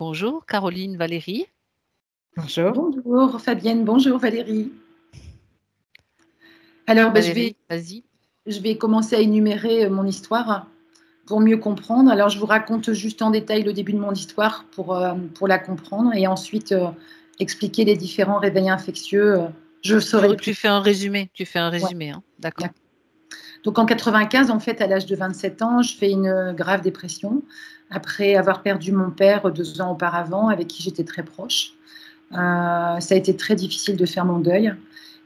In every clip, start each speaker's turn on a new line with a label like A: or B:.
A: Bonjour Caroline, Valérie.
B: Bonjour.
C: Bonjour Fabienne, bonjour Valérie. Alors,
A: Valérie, vas-y.
C: je vais commencer à énumérer mon histoire pour mieux comprendre. Alors, je vous raconte juste en détail le début de mon histoire pour la comprendre et ensuite expliquer les différents réveils infectieux. Je saurai plus.
A: Tu fais un résumé,
C: Ouais.
A: hein. D'accord.
C: Donc en 95, en fait, à l'âge de 27 ans, je fais une grave dépression après avoir perdu mon père 2 ans auparavant, avec qui j'étais très proche. Ça a été très difficile de faire mon deuil.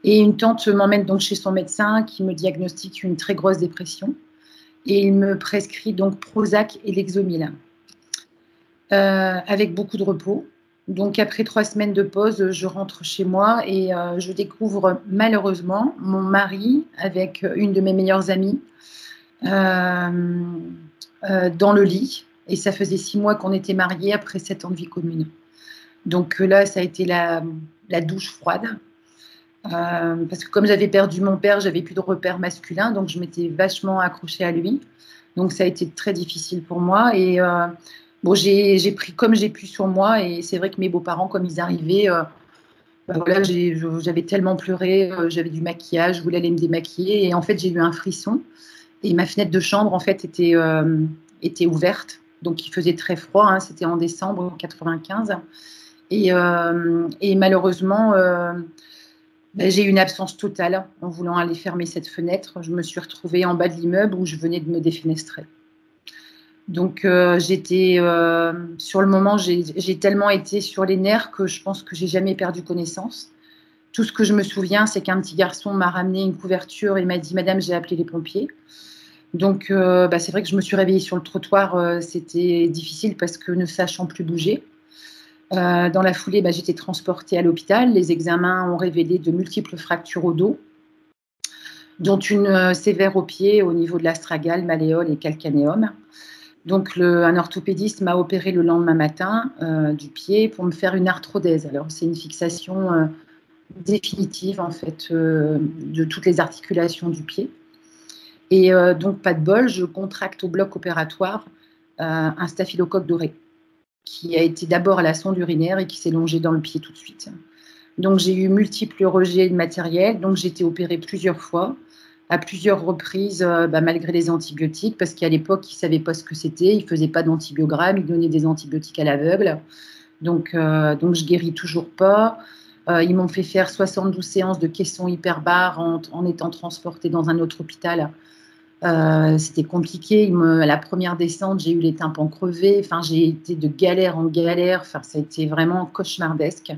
C: Et une tante m'emmène donc chez son médecin qui me diagnostique une très grosse dépression. Et il me prescrit donc Prozac et Lexomil, avec beaucoup de repos. Donc après 3 semaines de pause, je rentre chez moi et je découvre malheureusement mon mari avec une de mes meilleures amies dans le lit. Et ça faisait 6 mois qu'on était mariés après 7 ans de vie commune. Donc là, ça a été la douche froide. Parce que comme j'avais perdu mon père, j'avais plus de repères masculins, donc je m'étais vachement accrochée à lui. Donc ça a été très difficile pour moi. Et bon, j'ai pris comme j'ai pu sur moi. Et c'est vrai que mes beaux-parents, comme ils arrivaient, voilà, j'avais tellement pleuré, j'avais du maquillage, je voulais aller me démaquiller. Et en fait, j'ai eu un frisson. Et ma fenêtre de chambre, en fait, était ouverte. Donc il faisait très froid, hein, c'était en décembre 95. Et malheureusement, j'ai eu une absence totale en voulant aller fermer cette fenêtre. Je me suis retrouvée en bas de l'immeuble où je venais de me défenestrer. Donc, sur le moment, j'ai tellement été sur les nerfs que je pense que j'ai jamais perdu connaissance. Tout ce que je me souviens, c'est qu'un petit garçon m'a ramené une couverture et m'a dit « Madame, j'ai appelé les pompiers ». Donc, c'est vrai que je me suis réveillée sur le trottoir. C'était difficile parce que ne sachant plus bouger. Dans la foulée, j'étais transportée à l'hôpital. Les examens ont révélé de multiples fractures au dos, dont une sévère au pied au niveau de l'astragale, malléole et calcanéum. Donc, un orthopédiste m'a opéré le lendemain matin du pied pour me faire une arthrodèse. Alors, c'est une fixation définitive, en fait, de toutes les articulations du pied. Et donc, pas de bol, je contracte au bloc opératoire un staphylocoque doré qui a été d'abord à la sonde urinaire et qui s'est longé dans le pied tout de suite. Donc, j'ai eu multiples rejets de matériel. Donc, j'ai été opérée plusieurs fois, à plusieurs reprises, malgré les antibiotiques, parce qu'à l'époque, ils ne savaient pas ce que c'était. Ils ne faisaient pas d'antibiogramme, ils donnaient des antibiotiques à l'aveugle. Donc, je guéris toujours pas. Ils m'ont fait faire 72 séances de caisson hyperbare en étant transportée dans un autre hôpital. C'était compliqué. La première descente, j'ai eu les tympans crevés. Enfin, j'ai été de galère en galère. Enfin, ça a été vraiment cauchemardesque.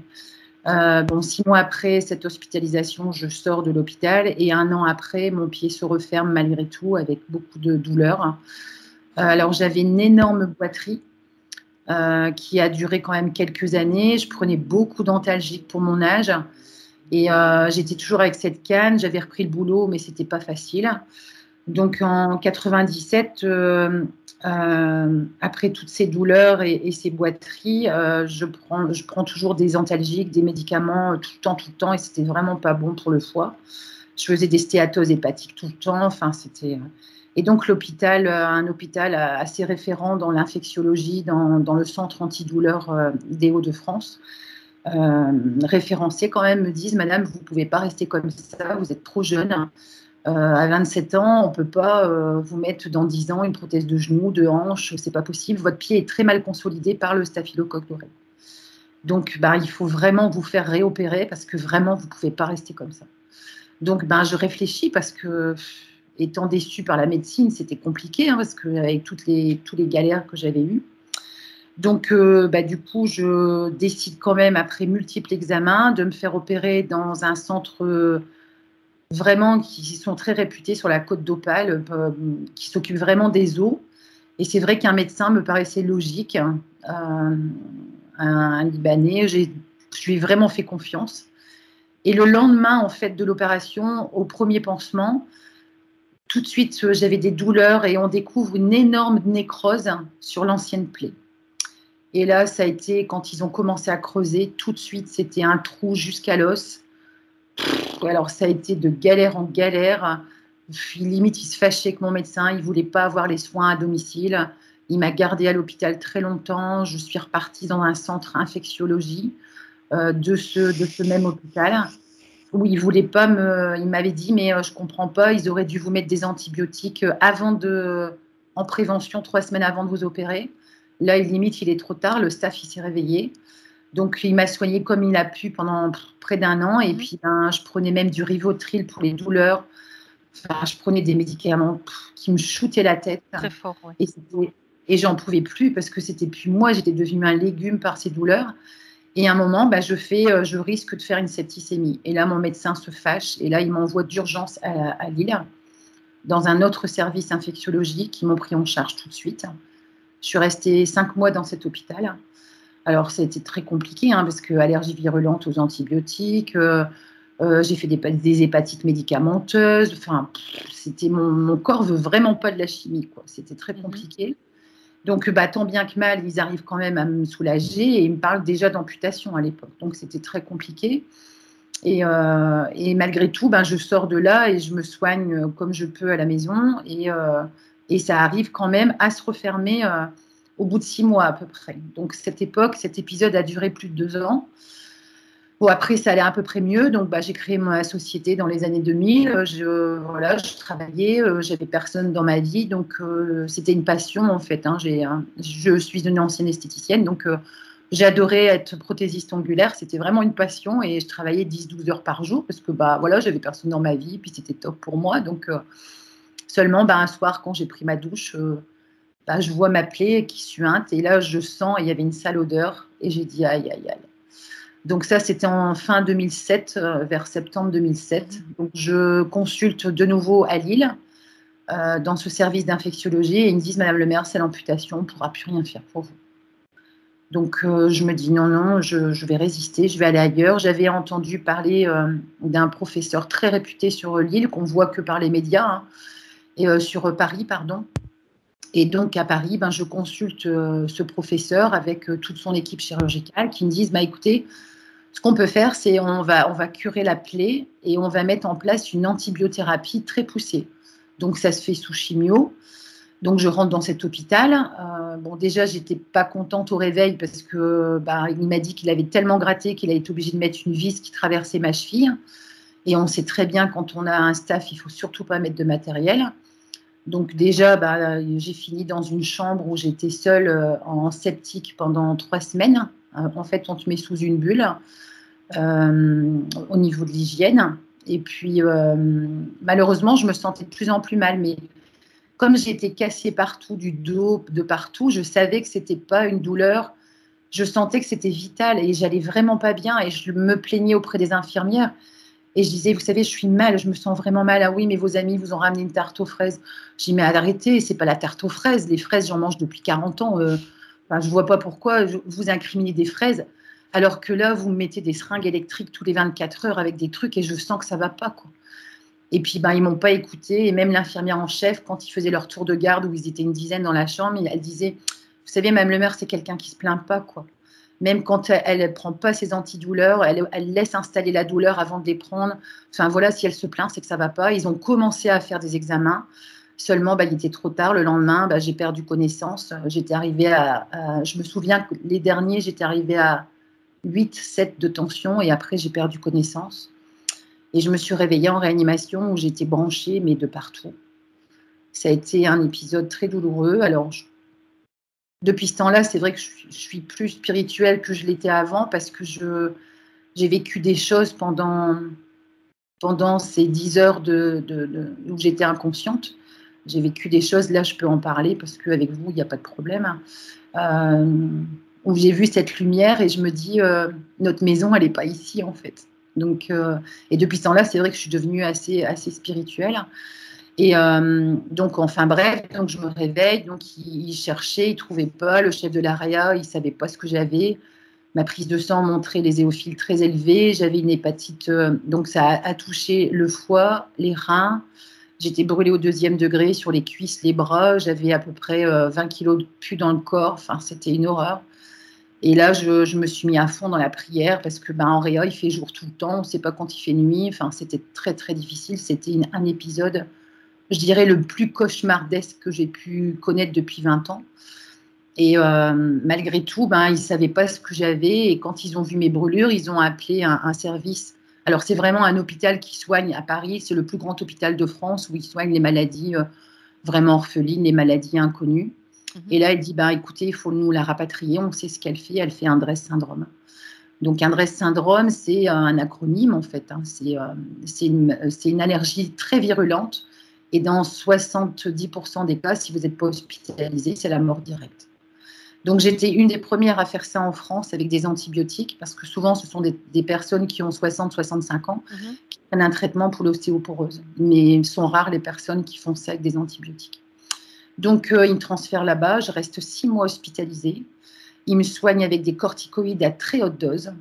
C: 6 mois après cette hospitalisation, je sors de l'hôpital et 1 an après, mon pied se referme malgré tout avec beaucoup de douleur. Alors, j'avais une énorme boiterie qui a duré quand même quelques années. Je prenais beaucoup d'antalgiques pour mon âge et j'étais toujours avec cette canne. J'avais repris le boulot, mais c'était pas facile. Donc en 97, après toutes ces douleurs et ces boiteries, je prends toujours des antalgiques, des médicaments tout le temps, et c'était vraiment pas bon pour le foie. Je faisais des stéatoses hépatiques tout le temps. Enfin, c'était. Et donc l'hôpital, un hôpital assez référent dans l'infectiologie, dans le centre antidouleur des Hauts-de-France, référencés quand même, me disent « Madame, vous ne pouvez pas rester comme ça, vous êtes trop jeune. À 27 ans, on ne peut pas vous mettre dans 10 ans une prothèse de genou, de hanche, c'est pas possible. Votre pied est très mal consolidé par le staphylocoque doré. Donc, il faut vraiment vous faire réopérer parce que vraiment, vous ne pouvez pas rester comme ça. » Donc, je réfléchis parce que, étant déçue par la médecine, c'était compliqué, hein, parce qu'avec toutes les galères que j'avais eues. Donc, du coup, je décide quand même, après multiples examens, de me faire opérer dans un centre vraiment qui sont très réputés sur la côte d'Opale, qui s'occupent vraiment des os. Et c'est vrai qu'un médecin me paraissait logique, un Libanais. Je lui ai vraiment fait confiance. Et le lendemain, en fait, de l'opération, au premier pansement, tout de suite, j'avais des douleurs et on découvre une énorme nécrose sur l'ancienne plaie. Et là, ça a été, quand ils ont commencé à creuser, tout de suite, c'était un trou jusqu'à l'os. Alors, ça a été de galère en galère. Limite, il se fâchait avec mon médecin. Il ne voulait pas avoir les soins à domicile. Il m'a gardée à l'hôpital très longtemps. Je suis repartie dans un centre infectiologie de ce même hôpital où il m'avait dit, mais je comprends pas, ils auraient dû vous mettre des antibiotiques en prévention 3 semaines avant de vous opérer. Là, limite, il est trop tard, le staff, il s'est réveillé. Donc, il m'a soignée comme il a pu pendant près d'1 an. Et puis, je prenais même du Rivotril pour les douleurs. Enfin, je prenais des médicaments qui me shootaient la tête.
A: Très fort, ouais.
C: Et j'en pouvais plus parce que c'était plus moi, j'étais devenue un légume par ces douleurs. Et à un moment, je risque de faire une septicémie. Et là, mon médecin se fâche. Et là, il m'envoie d'urgence à Lille, dans un autre service infectiologique qui m'ont pris en charge tout de suite. Je suis restée 5 mois dans cet hôpital. Alors, ça a été très compliqué, parce que allergie virulente aux antibiotiques, j'ai fait des hépatites médicamenteuses. Enfin, mon corps veut vraiment pas de la chimie, quoi. C'était très compliqué. Donc, tant bien que mal, ils arrivent quand même à me soulager et ils me parlent déjà d'amputation à l'époque. Donc, c'était très compliqué. Et malgré tout, je sors de là et je me soigne comme je peux à la maison. Et ça arrive quand même à se refermer au bout de 6 mois à peu près. Donc, cet épisode a duré plus de 2 ans. Bon, après, ça allait à peu près mieux. Donc, j'ai créé ma société dans les années 2000. Je travaillais, j'avais personne dans ma vie. Donc, c'était une passion, en fait. Je suis une ancienne esthéticienne. Donc, j'adorais être prothésiste ongulaire. C'était vraiment une passion. Et je travaillais 10-12 heures par jour parce que, j'avais personne dans ma vie. Puis, c'était top pour moi. Donc, seulement, un soir, quand j'ai pris ma douche, je vois ma plaie qui suinte. Et là, je sens, il y avait une sale odeur. Et j'ai dit, aïe, aïe, aïe. Donc ça, c'était en fin 2007, vers septembre 2007. Donc je consulte de nouveau à Lille, dans ce service d'infectiologie, et ils me disent, Madame le maire, c'est l'amputation, on ne pourra plus rien faire pour vous. Donc je me dis, non, je vais résister, je vais aller ailleurs. J'avais entendu parler d'un professeur très réputé sur Lille, qu'on voit que par les médias, et sur Paris, pardon. Et donc à Paris, je consulte ce professeur avec toute son équipe chirurgicale qui me disent, écoutez, ce qu'on peut faire, c'est on va curer la plaie et on va mettre en place une antibiothérapie très poussée. Donc, ça se fait sous chimio. Donc, je rentre dans cet hôpital. Déjà, j'étais pas contente au réveil parce que il m'a dit qu'il avait tellement gratté qu'il a été obligé de mettre une vis qui traversait ma cheville. Et on sait très bien, quand on a un staff, il faut surtout pas mettre de matériel. Donc, déjà, j'ai fini dans une chambre où j'étais seule en septique pendant 3 semaines. En fait, on te met sous une bulle. Au niveau de l'hygiène. Et puis, malheureusement, je me sentais de plus en plus mal. Mais comme j'étais cassée partout, du dos, de partout, je savais que ce n'était pas une douleur. Je sentais que c'était vital et j'allais vraiment pas bien. Et je me plaignais auprès des infirmières. Et je disais, vous savez, je suis mal, je me sens vraiment mal. Ah oui, mais vos amis vous ont ramené une tarte aux fraises. Je dis, mais arrêtez, c'est pas la tarte aux fraises. Les fraises, j'en mange depuis 40 ans. Je vois pas pourquoi vous incriminez des fraises. Alors que là, vous me mettez des seringues électriques tous les 24 heures avec des trucs et je sens que ça va pas, quoi. Et puis, ils m'ont pas écouté. Et même l'infirmière en chef, quand ils faisaient leur tour de garde, où ils étaient une dizaine dans la chambre, elle disait, vous savez, Mme Le Maire, c'est quelqu'un qui se plaint pas, quoi. Même quand elle ne prend pas ses antidouleurs, elle laisse installer la douleur avant de les prendre. Enfin, voilà, si elle se plaint, c'est que ça va pas. Ils ont commencé à faire des examens. Seulement, il était trop tard. Le lendemain, j'ai perdu connaissance. J'étais arrivée je me souviens que les derniers, j'étais arrivée à 8, 7 de tension et après, j'ai perdu connaissance. Et je me suis réveillée en réanimation où j'étais branchée, mais de partout. Ça a été un épisode très douloureux. Alors, depuis ce temps-là, c'est vrai que je suis plus spirituelle que je l'étais avant parce que j'ai vécu des choses pendant ces 10 heures où j'étais inconsciente. J'ai vécu des choses, là je peux en parler parce qu'avec vous, il n'y a pas de problème. Où j'ai vu cette lumière et je me dis, notre maison, elle n'est pas ici en fait. Donc, et depuis ce temps-là, c'est vrai que je suis devenue assez spirituelle. Et donc, enfin bref, donc je me réveille, donc il cherchait, il ne trouvait pas, le chef de l'AREA, il ne savait pas ce que j'avais. Ma prise de sang montrait les éosinophils très élevés, j'avais une hépatite, donc ça a touché le foie, les reins. J'étais brûlée au 2e degré sur les cuisses, les bras, j'avais à peu près 20 kilos de pus dans le corps, enfin c'était une horreur. Et là, je me suis mis à fond dans la prière parce que en Réa, il fait jour tout le temps, on ne sait pas quand il fait nuit, enfin c'était très très difficile, c'était un épisode je dirais, le plus cauchemardesque que j'ai pu connaître depuis 20 ans. Et malgré tout, ben, ils ne savaient pas ce que j'avais. Et quand ils ont vu mes brûlures, ils ont appelé un service. Alors, c'est vraiment un hôpital qui soigne à Paris. C'est le plus grand hôpital de France où ils soignent les maladies vraiment orphelines, les maladies inconnues. Et là, elle dit, bah, écoutez, il faut nous la rapatrier. On sait ce qu'elle fait. Elle fait un DRESS syndrome. Donc, un DRESS syndrome, c'est un acronyme, en fait. Hein. C'est une allergie très virulente. Et dans 70% des cas, si vous n'êtes pas hospitalisé, c'est la mort directe. Donc, j'étais une des premières à faire ça en France avec des antibiotiques, parce que souvent, ce sont des personnes qui ont 60-65 ans qui prennent un traitement pour l'ostéoporose. Mais sont rares les personnes qui font ça avec des antibiotiques. Donc, ils me transfèrent là-bas. Je reste 6 mois hospitalisée. Ils me soignent avec des corticoïdes à très haute dose.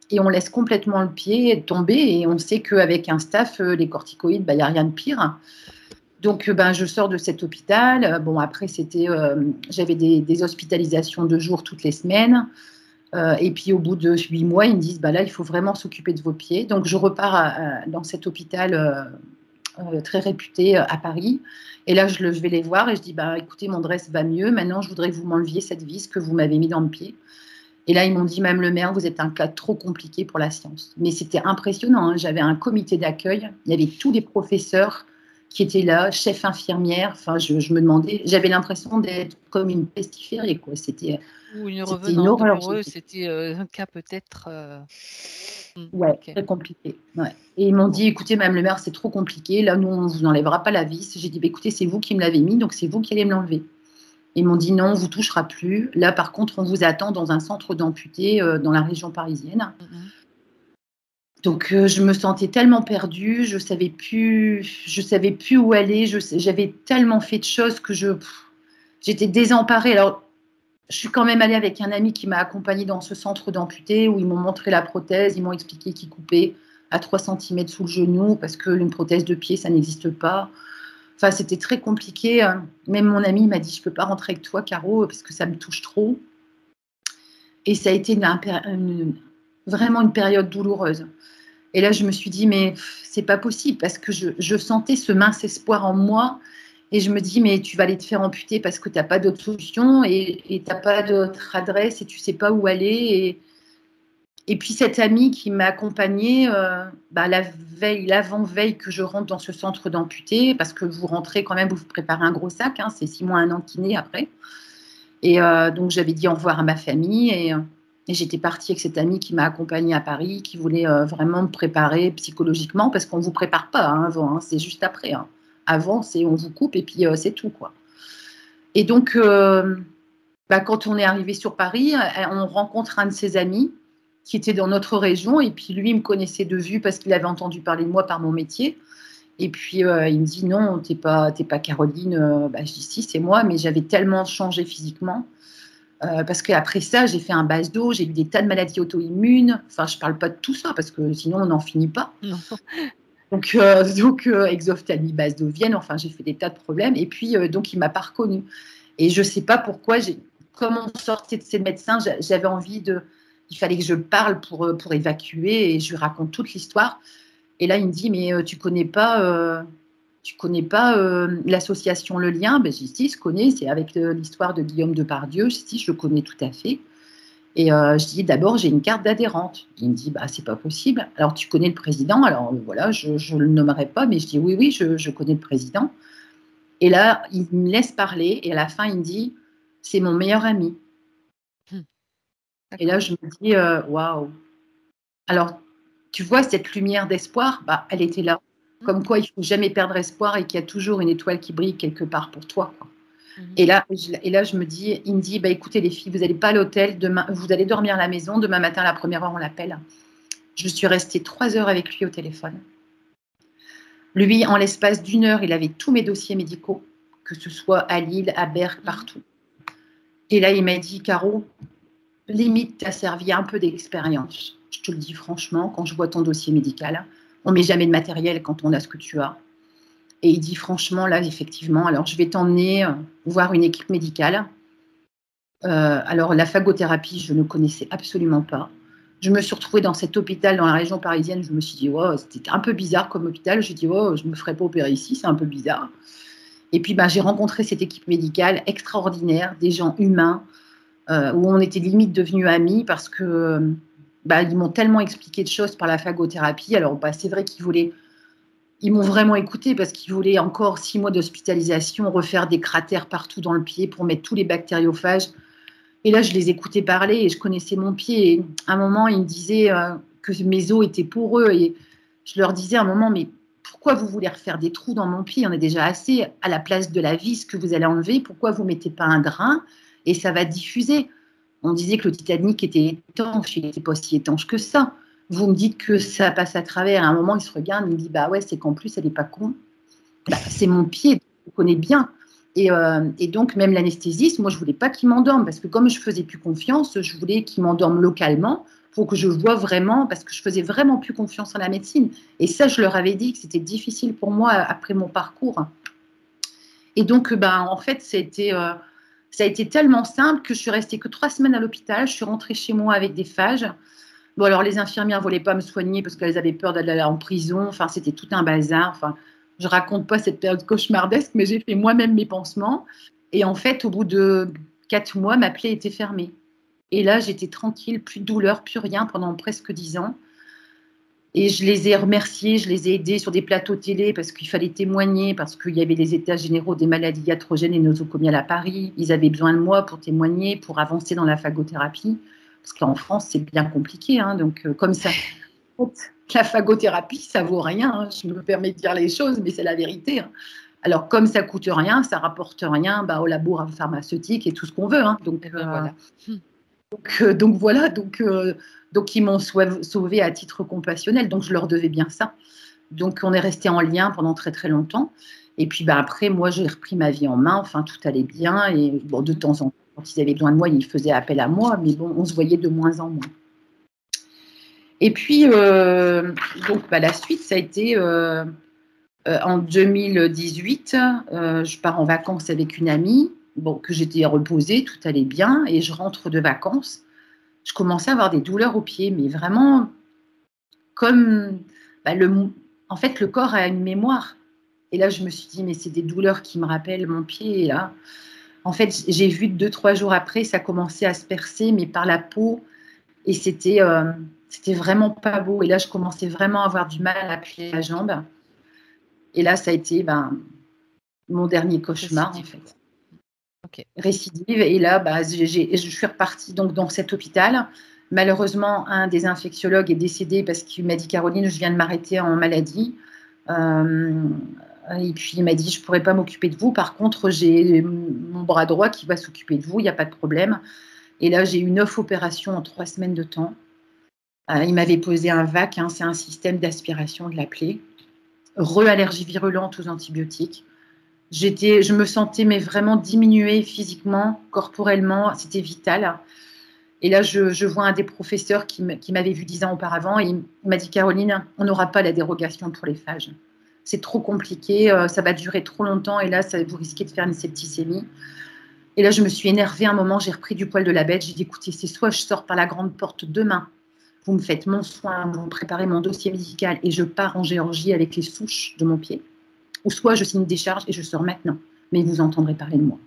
C: Et on laisse complètement le pied tomber. Et on sait qu'avec un staff, les corticoïdes, il n'y a rien de pire. Donc, je sors de cet hôpital. Bon, après, j'avais des hospitalisations de jour toutes les semaines. Et puis, au bout de 8 mois, ils me disent, là, il faut vraiment s'occuper de vos pieds. Donc, je repars dans cet hôpital très réputé à Paris. Et là, je vais les voir et je dis, écoutez, mon DRESS va mieux. Maintenant, je voudrais que vous m'enleviez cette vis que vous m'avez mis dans le pied. Et là, ils m'ont dit, Madame le maire, vous êtes un cas trop compliqué pour la science. Mais c'était impressionnant. Hein. J'avais un comité d'accueil. Il y avait tous les professeurs qui étaient là, chef infirmière. Enfin, je me demandais, j'avais l'impression d'être comme une pestiférée, quoi. C'était
A: Ou une
C: une
A: revenante.
C: horreur.
A: Pour eux, c'était un cas peut-être.
C: Ouais,
A: Okay.
C: très compliqué. Ouais. Et ils m'ont dit, écoutez, Madame le maire, c'est trop compliqué. Là, nous, on ne vous enlèvera pas la vis. J'ai dit, écoutez, c'est vous qui me l'avez mis, donc c'est vous qui allez me l'enlever. Ils m'ont dit, non, on ne vous touchera plus. Là, par contre, on vous attend dans un centre d'amputés dans la région parisienne. Donc, je me sentais tellement perdue, je savais plus où aller. J'avais tellement fait de choses que j'étais désemparée. Alors, je suis quand même allée avec un ami qui m'a accompagnée dans ce centre d'amputés où ils m'ont montré la prothèse, ils m'ont expliqué qu'ils coupaient à 3 cm sous le genou parce qu'une prothèse de pied, ça n'existe pas. Enfin, c'était très compliqué. Même mon ami m'a dit, je ne peux pas rentrer avec toi, Caro, parce que ça me touche trop. Et ça a été vraiment une période douloureuse. Et là, je me suis dit, mais c'est pas possible parce que je sentais ce mince espoir en moi. Et je me dis, mais tu vas aller te faire amputer parce que tu n'as pas d'autre solution et tu n'as pas d'autre adresse et tu ne sais pas où aller. Et puis, cette amie qui m'a accompagnée l'avant-veille que je rentre dans ce centre d'amputés, parce que vous rentrez quand même, vous préparez un gros sac, hein, c'est 6 mois, 1 an de kiné après. Et donc, j'avais dit au revoir à ma famille et j'étais partie avec cette amie qui m'a accompagnée à Paris, qui voulait vraiment me préparer psychologiquement, parce qu'on ne vous prépare pas avant, hein, c'est juste après. Hein. Avant, on vous coupe et puis c'est tout, quoi. Et donc, quand on est arrivé sur Paris, on rencontre un de ses amis qui était dans notre région, et puis lui, il me connaissait de vue parce qu'il avait entendu parler de moi par mon métier. Et puis, il me dit, non, t'es pas Caroline. Je dis, si, c'est moi, mais j'avais tellement changé physiquement. Parce qu'après ça, j'ai fait un BASDO, j'ai eu des tas de maladies auto-immunes. Enfin, je ne parle pas de tout ça, parce que sinon, on n'en finit pas.
A: Non.
C: Donc exophtalmie, BASDO-Vienne, enfin, j'ai fait des tas de problèmes. Et puis, donc, il ne m'a pas reconnue. Et je ne sais pas pourquoi, comme on sortait de ces médecins, j'avais envie il fallait que je parle pour évacuer, et je lui raconte toute l'histoire. Et là, il me dit, mais tu connais pas l'association Le Lien? Je dis, si, je connais, c'est avec l'histoire de Guillaume Depardieu. Je dis, si, je le connais tout à fait. Et je dis, d'abord, j'ai une carte d'adhérente. Il me dit, c'est pas possible. Alors, tu connais le président? Alors, voilà, je ne le nommerai pas, mais je dis, oui, oui, je connais le président. Et là, il me laisse parler, et à la fin, il me dit, c'est mon meilleur ami. Et là, je me dis, waouh. Alors, tu vois, cette lumière d'espoir, elle était là. Comme quoi, il ne faut jamais perdre espoir et qu'il y a toujours une étoile qui brille quelque part pour toi, quoi. Et là, il me dit, écoutez les filles, vous n'allez pas à l'hôtel, demain, vous allez dormir à la maison, demain matin à la première heure, on l'appelle. Je suis restée 3 heures avec lui au téléphone. Lui, en l'espace d'1 heure, il avait tous mes dossiers médicaux, que ce soit à Lille, à Berck, partout. Et là, il m'a dit, Caro, limite, tu as servi un peu d'expérience. Je te le dis franchement, quand je vois ton dossier médical, on ne met jamais de matériel quand on a ce que tu as. Et il dit, franchement, là, effectivement, alors je vais t'emmener voir une équipe médicale. Alors, la phagothérapie, je ne connaissais absolument pas. Je me suis retrouvée dans cet hôpital dans la région parisienne. Je me suis dit, wow, c'était un peu bizarre comme hôpital. J'ai dit, wow, je ne me ferais pas opérer ici, c'est un peu bizarre. Et puis, j'ai rencontré cette équipe médicale extraordinaire, des gens humains, où on était limite devenus amis parce que ils m'ont tellement expliqué de choses par la phagothérapie. Alors, c'est vrai ils m'ont vraiment écouté parce qu'ils voulaient encore 6 mois d'hospitalisation, refaire des cratères partout dans le pied pour mettre tous les bactériophages. Et là, je les écoutais parler et je connaissais mon pied. Et à un moment, ils me disaient que mes os étaient poreux. Et je leur disais à un moment, mais pourquoi vous voulez refaire des trous dans mon pied? On a déjà assez à la place de la vis que vous allez enlever. Pourquoi vous ne mettez pas un drain et ça va diffuser? On disait que le Titanic était étanche. Il n'était pas si étanche que ça. Vous me dites que ça passe à travers. À un moment, il se regarde, il me dit, bah ouais, c'est qu'en plus, elle n'est pas con. C'est mon pied, je connais bien. Et donc, même l'anesthésiste, moi, je ne voulais pas qu'il m'endorme parce que comme je ne faisais plus confiance, je voulais qu'il m'endorme localement pour que je vois vraiment, parce que je faisais vraiment plus confiance en la médecine. Et ça, je leur avais dit que c'était difficile pour moi après mon parcours. Et donc, en fait, ça a été tellement simple que je suis restée que 3 semaines à l'hôpital. Je suis rentrée chez moi avec des phages. Bon, alors les infirmières ne voulaient pas me soigner parce qu'elles avaient peur d'aller en prison. Enfin, c'était tout un bazar. Enfin, je ne raconte pas cette période cauchemardesque, mais j'ai fait moi-même mes pansements. Et en fait, au bout de 4 mois, ma plaie était fermée. Et là, j'étais tranquille, plus de douleur, plus rien pendant presque 10 ans. Et je les ai remerciés, je les ai aidés sur des plateaux télé parce qu'il fallait témoigner, parce qu'il y avait les états généraux des maladies iatrogènes et nosocomiales à Paris. Ils avaient besoin de moi pour témoigner, pour avancer dans la phagothérapie. Parce qu'en France, c'est bien compliqué. Donc, comme ça, la phagothérapie, ça vaut rien. Je me permets de dire les choses, mais c'est la vérité. Alors, comme ça coûte rien, ça rapporte rien au labo pharmaceutique et tout ce qu'on veut. Donc,
A: voilà.
C: donc voilà, donc ils m'ont sauvé à titre compassionnel, donc je leur devais bien ça. Donc on est resté en lien pendant très très longtemps. Et puis après, moi j'ai repris ma vie en main, enfin tout allait bien. Et bon, de temps en temps, quand ils avaient besoin de moi, ils faisaient appel à moi, mais bon, on se voyait de moins en moins. Et puis, donc la suite, ça a été en 2018, je pars en vacances avec une amie, que j'étais reposée, tout allait bien, et je rentre de vacances. Je commençais à avoir des douleurs aux pieds, mais vraiment comme en fait, le corps a une mémoire. Et là, je me suis dit, mais c'est des douleurs qui me rappellent mon pied. Et là, en fait, j'ai vu 2-3 jours après, ça commençait à se percer, mais par la peau. Et c'était vraiment pas beau. Et là, je commençais vraiment à avoir du mal à plier la jambe. Et là, ça a été mon dernier cauchemar, en fait.
A: Okay.
C: Récidive. Et là, je suis repartie donc, dans cet hôpital. Malheureusement, un des infectiologues est décédé parce qu'il m'a dit, Caroline, je viens de m'arrêter en maladie. Et puis, il m'a dit, je ne pourrais pas m'occuper de vous. Par contre, j'ai mon bras droit qui va s'occuper de vous. Il n'y a pas de problème. Et là, j'ai eu 9 opérations en 3 semaines de temps. Il m'avait posé un VAC, c'est un système d'aspiration de la plaie. Re-allergie virulente aux antibiotiques. Je me sentais mais vraiment diminuée physiquement, corporellement, c'était vital. Et là, je vois un des professeurs qui m'avait vu 10 ans auparavant et il m'a dit, Caroline, on n'aura pas la dérogation pour les phages. C'est trop compliqué, ça va durer trop longtemps et là, vous risquez de faire une septicémie. Et là, je me suis énervée un moment, j'ai repris du poil de la bête, j'ai dit, écoutez, c'est soit je sors par la grande porte demain, vous me faites mon soin, vous me préparez mon dossier médical et je pars en Géorgie avec les souches de mon pied, ou soit je signe des charges et je sors maintenant, mais vous entendrez parler de moi.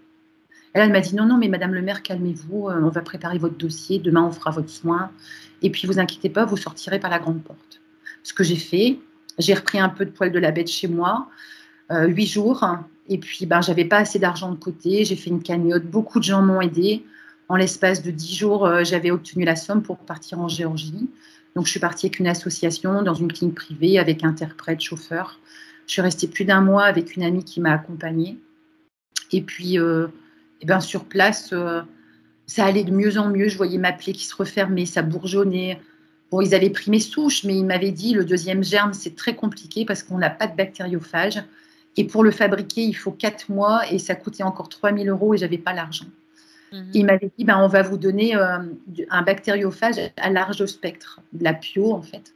C: Et là, elle m'a dit, non, mais Madame le maire, calmez-vous, on va préparer votre dossier, demain on fera votre soin, et puis vous inquiétez pas, vous sortirez par la grande porte. Ce que j'ai fait, j'ai repris un peu de poil de la bête chez moi, 8 jours, et puis j'avais pas assez d'argent de côté, j'ai fait une cagnotte, beaucoup de gens m'ont aidé. En l'espace de 10 jours, j'avais obtenu la somme pour partir en Géorgie. Donc je suis partie avec une association dans une clinique privée avec interprète, chauffeur. Je suis restée plus d'1 mois avec une amie qui m'a accompagnée. Et puis, sur place, ça allait de mieux en mieux. Je voyais ma plaie qui se refermait, ça bourgeonnait. Bon, ils avaient pris mes souches, mais ils m'avaient dit le 2e germe, c'est très compliqué parce qu'on n'a pas de bactériophage. Et pour le fabriquer, il faut 4 mois et ça coûtait encore 3 000 € et je n'avais pas l'argent. Ils m'avaient dit, on va vous donner un bactériophage à large spectre, de la pio en fait.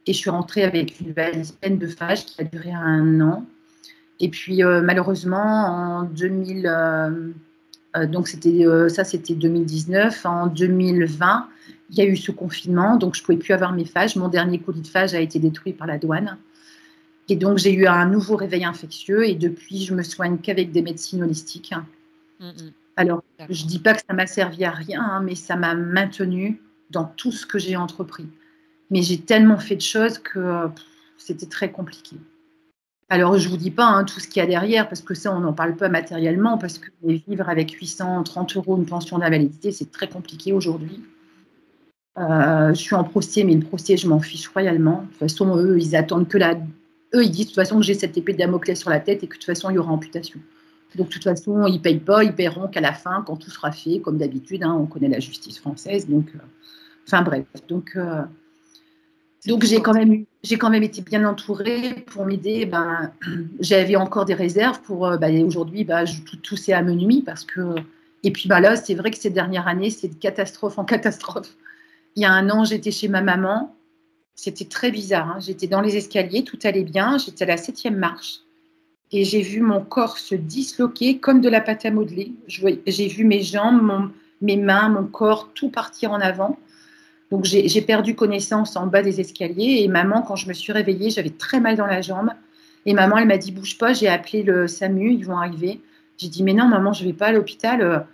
C: Et je suis rentrée avec une valise pleine de phages qui a duré 1 an. Et puis malheureusement, en 2000, Donc ça, c'était 2019. En 2020, il y a eu ce confinement, donc je ne pouvais plus avoir mes phages. Mon dernier colis de phages a été détruit par la douane. Et donc, j'ai eu un nouveau réveil infectieux et depuis, je me soigne qu'avec des médecines holistiques.
A: Mmh.
C: Alors, je ne
A: D'accord.
C: dis pas que ça m'a servi à rien, hein, mais ça m'a maintenue dans tout ce que j'ai entrepris. Mais j'ai tellement fait de choses que c'était très compliqué. Alors, je ne vous dis pas hein, tout ce qu'il y a derrière, parce que ça, on n'en parle pas matériellement, parce que vivre avec 830 € une pension d'invalidité, c'est très compliqué aujourd'hui. Je suis en procès, mais le procès, je m'en fiche royalement. De toute façon, eux, ils attendent que la. Eux, ils disent de toute façon que j'ai cette épée de Damoclès sur la tête et que de toute façon, il y aura amputation. Donc, de toute façon, ils ne payent pas, ils paieront qu'à la fin, quand tout sera fait, comme d'habitude. Hein, on connaît la justice française. Donc, enfin, bref.
A: C'est
C: Donc
A: fou, hein.
C: j'ai quand même été bien entourée pour m'aider. Ben, j'avais encore des réserves pour. Aujourd'hui, tout s'est amenuis parce que. Et puis là, c'est vrai que ces dernières années, c'est de catastrophe en catastrophe. Il y a un an, j'étais chez ma maman. C'était très bizarre. Hein. J'étais dans les escaliers, tout allait bien. J'étais à la 7e marche et j'ai vu mon corps se disloquer comme de la pâte à modeler. J'ai vu mes jambes, mes mains, mon corps, tout partir en avant. Donc j'ai perdu connaissance en bas des escaliers et maman, quand je me suis réveillée, j'avais très mal dans la jambe. Et maman, elle m'a dit bouge pas. J'ai appelé le SAMU, ils vont arriver. J'ai dit mais non maman, je vais pas à l'hôpital.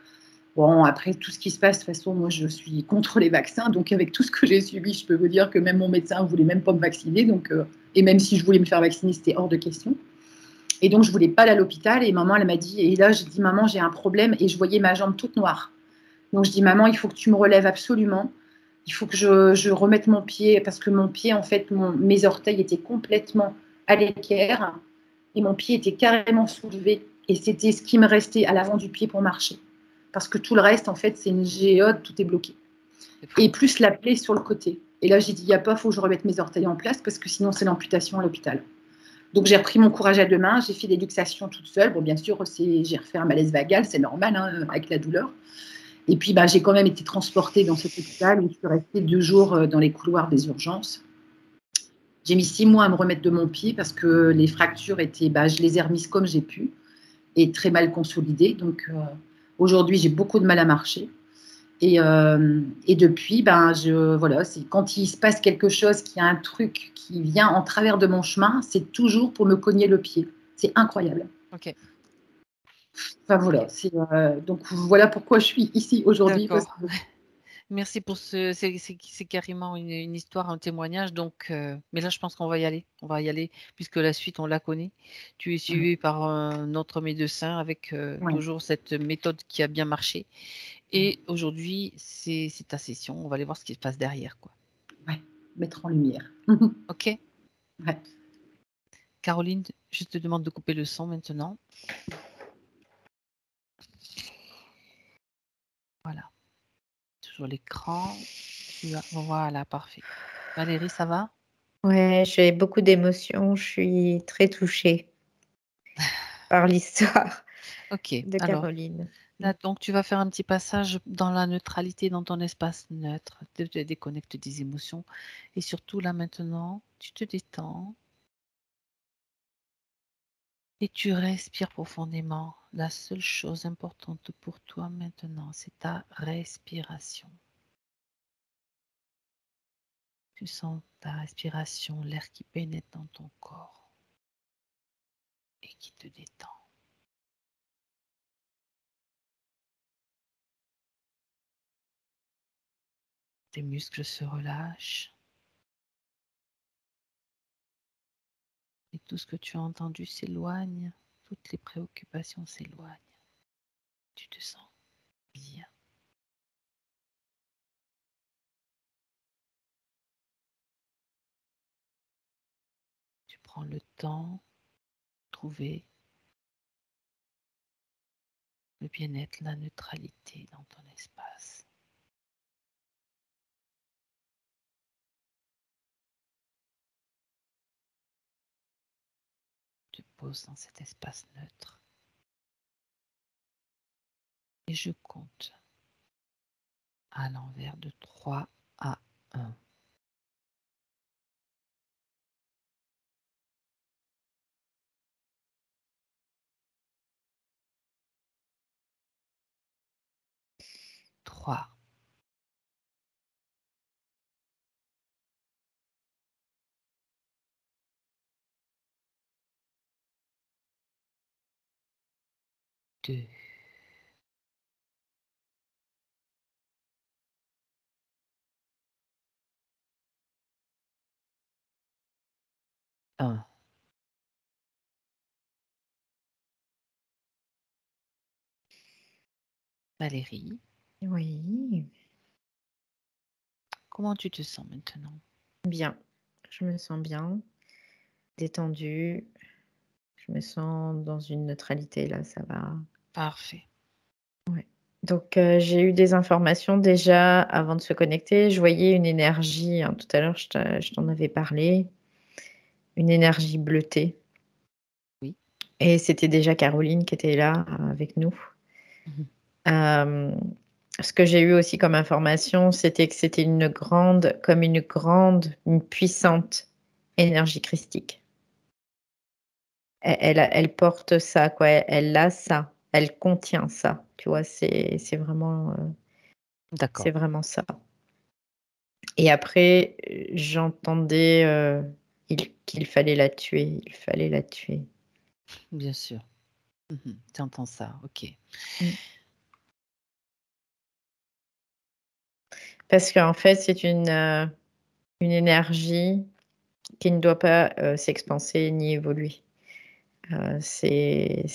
C: Bon, après tout ce qui se passe, de toute façon, moi je suis contre les vaccins, donc avec tout ce que j'ai subi, je peux vous dire que même mon médecin ne voulait même pas me vacciner, et même si je voulais me faire vacciner, c'était hors de question. Et donc je voulais pas aller à l'hôpital, et maman, elle m'a dit, et là j'ai dit, maman, j'ai un problème, et je voyais ma jambe toute noire. Donc je dis, maman, il faut que tu me relèves absolument, il faut que je remette mon pied, parce que mon pied, en fait, mes orteils étaient complètement à l'équerre, et mon pied était carrément soulevé, et c'était ce qui me restait à l'avant du pied pour marcher. Parce que tout le reste, en fait, c'est une géode, tout est bloqué.
A: C'est fou.
C: Et plus la plaie sur le côté. Et là, j'ai dit, il n'y a pas, il faut que je remette mes orteils en place, parce que sinon, c'est l'amputation à l'hôpital. Donc, j'ai repris mon courage à deux mains, j'ai fait des luxations toute seule. Bon, bien sûr, j'ai refait un malaise vagal, c'est normal, hein, avec la douleur. Et puis, j'ai quand même été transportée dans cet hôpital où je suis restée 2 jours dans les couloirs des urgences. J'ai mis 6 mois à me remettre de mon pied parce que les fractures étaient, je les ai remises comme j'ai pu et très mal consolidées. Donc, aujourd'hui, j'ai beaucoup de mal à marcher. Et depuis, voilà, c'est quand il se passe quelque chose, qu'il y a un truc qui vient en travers de mon chemin, c'est toujours pour me cogner le pied. C'est incroyable.
A: OK,
C: Enfin voilà,
A: OK.
C: donc voilà pourquoi je suis ici aujourd'hui. Parce
A: D'accord.
C: que,
A: Merci pour ce c'est carrément une histoire, un témoignage donc mais là, je pense qu'on va y aller. On va y aller puisque la suite, on la connaît. Tu es
C: ouais,
A: suivie par un autre médecin avec,
C: ouais,
A: toujours cette méthode qui a bien marché et aujourd'hui, c'est ta session. On va aller voir ce qui se passe derrière, quoi.
C: ouais, mettre en lumière.
A: OK?
C: Ouais.
A: Caroline, je te demande de couper le son maintenant. Voilà, toujours l'écran. Voilà, parfait. Valérie, ça va?
B: Ouais, j'ai beaucoup d'émotions, je suis très touchée par l'histoire
A: OK,
B: de
A: alors
B: Caroline.
A: là, donc tu vas faire un petit passage dans la neutralité, dans ton espace neutre, te déconnecte des émotions et surtout là maintenant, tu te détends et tu respires profondément. La seule chose importante pour toi maintenant, c'est ta respiration. Tu sens ta respiration, l'air qui pénètre dans ton corps et qui te détend. Tes muscles se relâchent et tout ce que tu as entendu s'éloigne, toutes les préoccupations s'éloignent. Tu te sens bien. Tu prends le temps de trouver le bien-être, la neutralité dans ton espace. Tu te poses dans cet espace neutre et je compte à l'envers de 3 à 1. 3. Deux. 1. Valérie,
B: Oui,
A: comment tu te sens maintenant?
B: bien. Je me sens bien, détendue. Je me sens dans une neutralité, là, ça va.
A: Parfait.
B: Donc, j'ai eu des informations déjà avant de se connecter. Je voyais une énergie, hein, tout à l'heure, je t'en avais parlé, une énergie bleutée.
A: Oui.
B: Et c'était déjà Caroline qui était là avec nous. Ce que j'ai eu aussi comme information, c'était que c'était une puissante énergie christique. Elle porte ça, quoi. Elle a ça. Elle contient ça. Tu vois, c'est vraiment,
A: D'accord.
B: c'est vraiment ça. Et après, j'entendais qu'il fallait la tuer. Il fallait la tuer.
A: Bien sûr. Tu entends ça, ok.
B: Parce qu'en fait, c'est une énergie qui ne doit pas s'expanser ni évoluer. C'est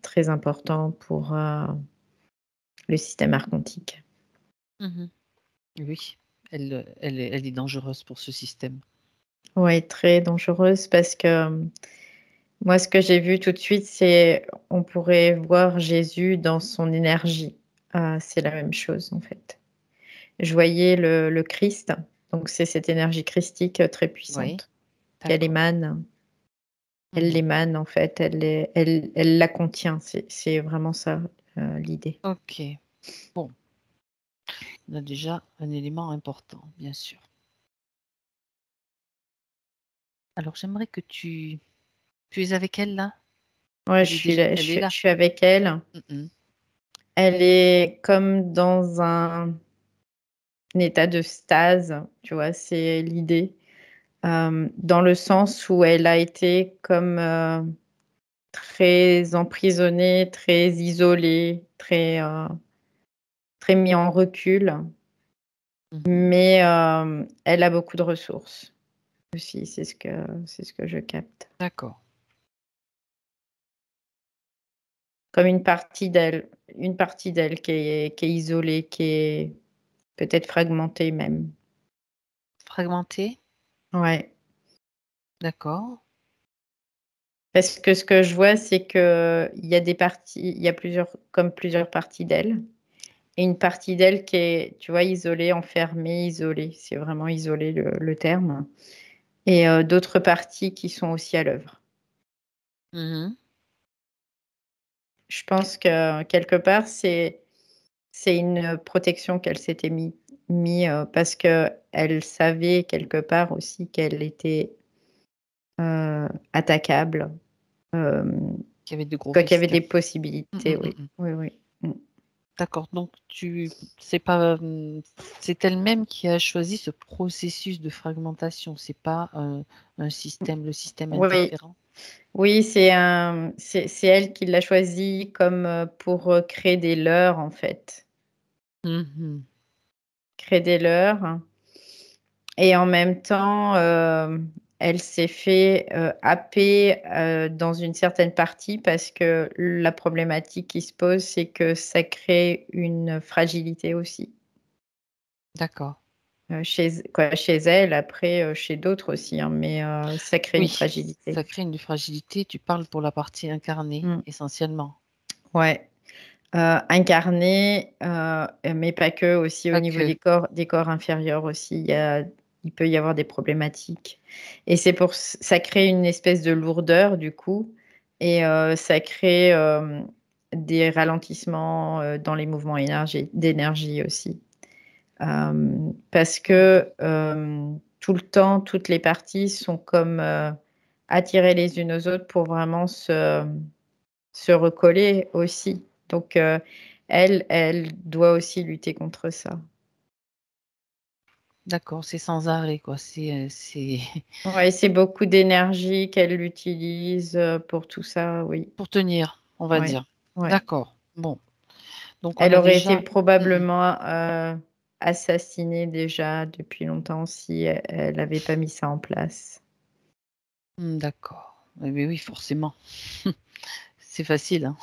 B: très important pour le système archontique.
A: Oui, elle est dangereuse pour ce système.
B: Oui, très dangereuse parce que moi, ce que j'ai vu tout de suite, c'est on pourrait voir Jésus dans son énergie. C'est la même chose, en fait. Je voyais le Christ, donc c'est cette énergie christique très
A: Oui,
B: puissante qu'elle
A: d'accord.
B: émane. Elle l'émane, en fait, elle la contient. C'est vraiment ça, l'idée.
A: Ok. Bon. On a déjà un élément important, bien sûr. Alors, j'aimerais que tu es avec elle là?
B: Ouais,
A: Elle
B: je
A: est
B: suis
A: déjà,
B: là,
A: elle est
B: je
A: là.
B: suis avec elle. Elle est comme dans un état de stase, tu vois, c'est l'idée. Dans le sens où elle a été comme très emprisonnée, très isolée, très mis en recul. Mais elle a beaucoup de ressources aussi, c'est ce que je capte.
A: D'accord.
B: Comme une partie d'elle qui est isolée, qui est peut-être fragmentée même.
A: Fragmenté?
B: Ouais.
A: D'accord.
B: Parce que ce que je vois, c'est qu'il y a des parties, il y a plusieurs parties d'elle. Et une partie d'elle qui est, tu vois, isolée, enfermée, isolée. C'est vraiment isolé le terme. Et d'autres parties qui sont aussi à l'œuvre. Je pense que quelque part, c'est une protection qu'elle s'était mis parce qu'elle savait quelque part aussi qu'elle était attaquable.
A: Qu'il y avait de gros
B: Quoi qu'il y avait
A: risques.
B: des possibilités, oui. Oui.
A: D'accord. Donc, c'est pas, c'est elle-même qui a choisi ce processus de fragmentation. C'est pas un système, le système
B: Oui,
A: interférent.
B: oui, c'est elle qui l'a choisi comme pour créer des leurres, en fait. Créer des leurres. Et en même temps, elle s'est fait happer dans une certaine partie parce que la problématique qui se pose, c'est que ça crée une fragilité aussi.
A: D'accord.
B: Chez elle, après chez d'autres aussi, hein, mais ça crée une
A: Oui,
B: fragilité.
A: ça crée une fragilité. Tu parles pour la partie incarnée, essentiellement.
B: Ouais. Incarnée, mais pas que, aussi au
A: Pas
B: niveau
A: que.
B: des corps inférieurs aussi, il peut y avoir des problématiques. Et ça crée une espèce de lourdeur du coup, et ça crée des ralentissements dans les mouvements d'énergie aussi. Parce que tout le temps, toutes les parties sont comme attirées les unes aux autres pour vraiment se recoller aussi. Donc, elle doit aussi lutter contre ça.
A: D'accord, c'est sans arrêt, quoi.
B: Ouais, c'est beaucoup d'énergie qu'elle utilise pour tout ça, oui.
A: pour tenir, on va
B: Ouais,
A: dire.
B: ouais.
A: D'accord. Bon. Donc, on
B: Elle
A: a
B: aurait été
A: déjà.
B: probablement assassinée déjà depuis longtemps si elle n'avait pas mis ça en place.
A: D'accord. Mais oui, forcément. C'est facile, hein.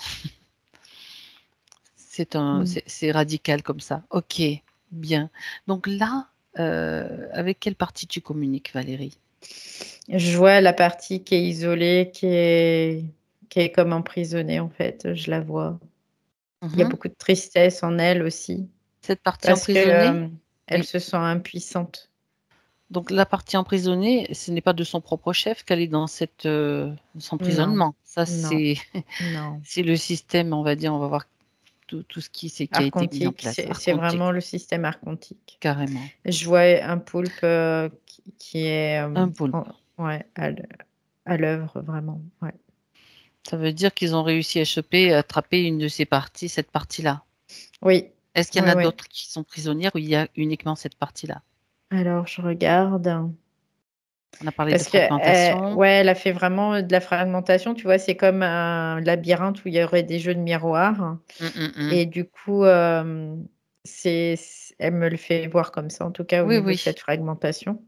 A: C'est radical comme ça. Ok, bien. Donc là, avec quelle partie tu communiques, Valérie?
B: Je vois la partie qui est isolée, qui est comme emprisonnée en fait. Je la vois. Il y a
A: Mhm.
B: beaucoup de tristesse en elle aussi
A: Cette partie
B: parce que
A: emprisonnée?
B: elle
A: Oui.
B: se sent impuissante.
A: Donc la partie emprisonnée, ce n'est pas de son propre chef qu'elle est dans cet
B: Non,
A: emprisonnement. Ça,
B: non, non.
A: c'est le système, on va dire, on va voir tout ce qui a été mis en
B: Archontique,
A: place.
B: c'est vraiment
A: Archontique,
B: le système archontique.
A: carrément.
B: Je vois un poulpe qui est
A: Un poulpe.
B: ouais, à l'œuvre vraiment. Ouais.
A: Ça veut dire qu'ils ont réussi à choper, à attraper une de ces parties, cette partie-là.
B: Oui,
A: Est-ce qu'il y en
B: oui,
A: a
B: oui.
A: d'autres qui sont prisonnières ou il y a uniquement cette partie-là?
B: Alors, je regarde.
A: On a parlé de
B: Parce que,
A: fragmentation.
B: ouais, elle a fait vraiment de la fragmentation. Tu vois, c'est comme un labyrinthe où il y aurait des jeux de miroirs. Et du coup, elle me le fait voir comme ça, en tout cas au
A: Oui,
B: niveau de
A: oui.
B: cette fragmentation.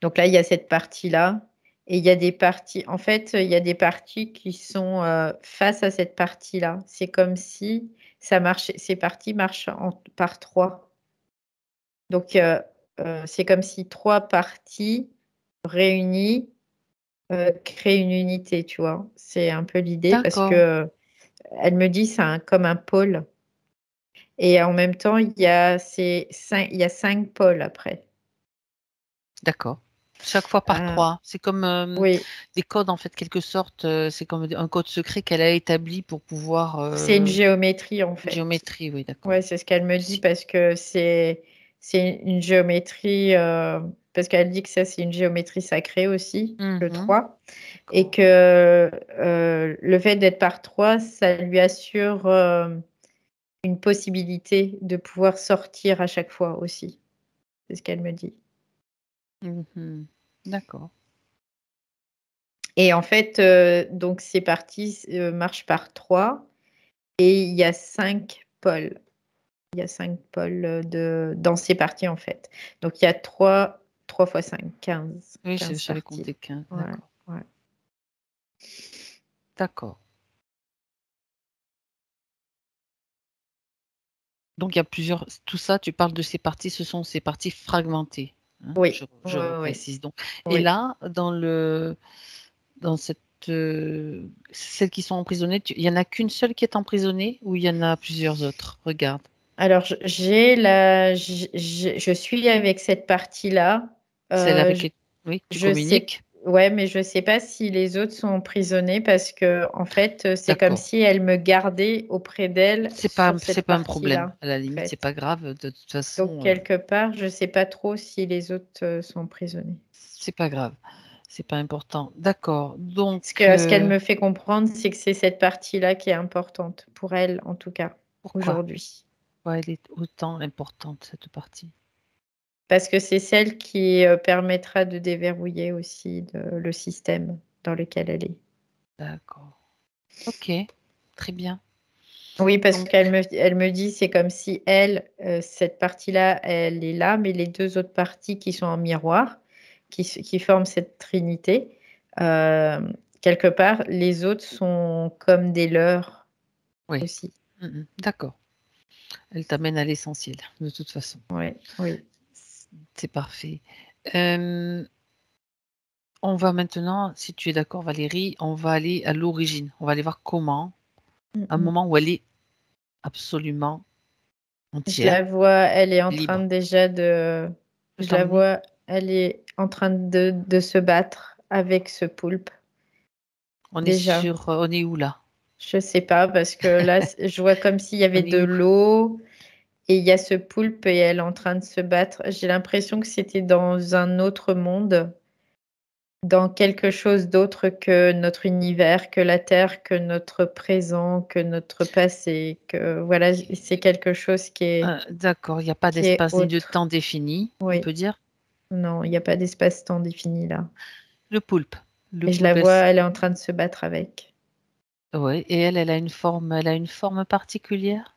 B: Donc là, il y a cette partie-là. Et il y a des parties, en fait, il y a des parties qui sont face à cette partie-là. C'est comme si ça marchait, ces parties marchent par trois. Donc, c'est comme si trois parties réunies créent une unité, tu vois. C'est un peu l'idée parce
A: D'accord,
B: que elle me dit c'est comme un pôle. Et en même temps, il y a il y a 5 pôles après.
A: d'accord. Chaque fois par
B: Ah,
A: 3. C'est comme
B: oui,
A: des codes, en fait, quelque sorte. C'est comme un code secret qu'elle a établi pour pouvoir.
B: c'est une géométrie en fait.
A: Géométrie, oui, d'accord.
B: Ouais, c'est ce qu'elle me dit parce que c'est une géométrie, parce qu'elle dit que ça, c'est une géométrie sacrée aussi, le
A: Mhm,
B: 3. Et
A: d'accord.
B: que le fait d'être par 3, ça lui assure une possibilité de pouvoir sortir à chaque fois aussi. C'est ce qu'elle me dit.
A: Mhm, d'accord.
B: Et en fait, donc ces parties marchent par 3 et il y a 5 pôles. Il y a 5 pôles dans ces parties en fait. Donc il y a 3 fois 5, 15.
A: Oui,
B: 15
A: j'avais
B: parties.
A: compté 15.
B: Ouais,
A: D'accord.
B: ouais.
A: D'accord. Donc, il y a plusieurs. Tout ça, tu parles de ces parties, ce sont ces parties fragmentées, hein,
B: Oui,
A: je
B: oui, oui,
A: reprécise. Donc, et
B: oui.
A: là, dans cette, celles qui sont emprisonnées, il y en a qu'une seule qui est emprisonnée ou il y en a plusieurs autres? Regarde.
B: Alors, je suis avec cette partie-là.
A: Celle
B: Euh,
A: avec oui, tu
B: Je sais,
A: communiques.
B: ouais, mais je sais pas si les autres sont emprisonnés parce que en fait, c'est comme
A: D'accord.
B: si elle me gardait auprès d'elle sur
A: C'est
B: cette
A: pas un problème.
B: partie-là,
A: À la
B: en
A: limite, c'est
B: fait.
A: pas grave. De toute
B: Donc
A: façon,
B: quelque part, je sais pas trop si les autres sont emprisonnés.
A: c'est pas grave. C'est pas important. D'accord. Donc,
B: Ce qu'elle me fait comprendre, c'est que c'est cette partie-là qui est importante pour elle, en tout cas,
A: pourquoi?
B: aujourd'hui.
A: Pourquoi elle est autant importante, cette partie?
B: Parce que c'est celle qui permettra de déverrouiller aussi le système dans lequel elle est.
A: D'accord. Ok. Très bien.
B: Oui, parce
A: Donc,
B: elle me dit, c'est comme si cette partie-là, elle est là, mais les deux autres parties qui sont en miroir, qui forment cette trinité, euh, quelque part, les autres sont comme des leurs
A: oui.
B: aussi.
A: D'accord. Elle t'amène à l'essentiel, de toute façon.
B: Ouais, oui.
A: C'est parfait. Euh, on va maintenant, si tu es d'accord, Valérie, on va aller à l'origine. On va aller voir comment,
B: Mm,
A: à un
B: mm.
A: moment où elle est absolument
B: Je la
A: entière,
B: vois, elle est en train
A: libre.
B: déjà
A: Je peux
B: je la
A: t'emmener?
B: vois, elle est en train de se battre avec ce poulpe, déjà.
A: On est où là?
B: Je sais pas, parce que là, je vois comme s'il y avait
A: On est
B: de
A: où?
B: l'eau. Et il y a ce poulpe et elle est en train de se battre. J'ai l'impression que c'était dans un autre monde. dans quelque chose d'autre que notre univers, que la Terre, que notre présent, que notre passé, que voilà, c'est quelque chose
A: D'accord, il n'y a pas
B: qui est
A: d'espace ni de
B: autre.
A: temps défini, on
B: Oui,
A: peut dire.
B: non, il n'y a pas d'espace-temps défini là.
A: Le poulpe. Le
B: Et je la
A: poulpe,
B: vois, elle est en train de se battre avec.
A: ouais, et elle a une forme particulière.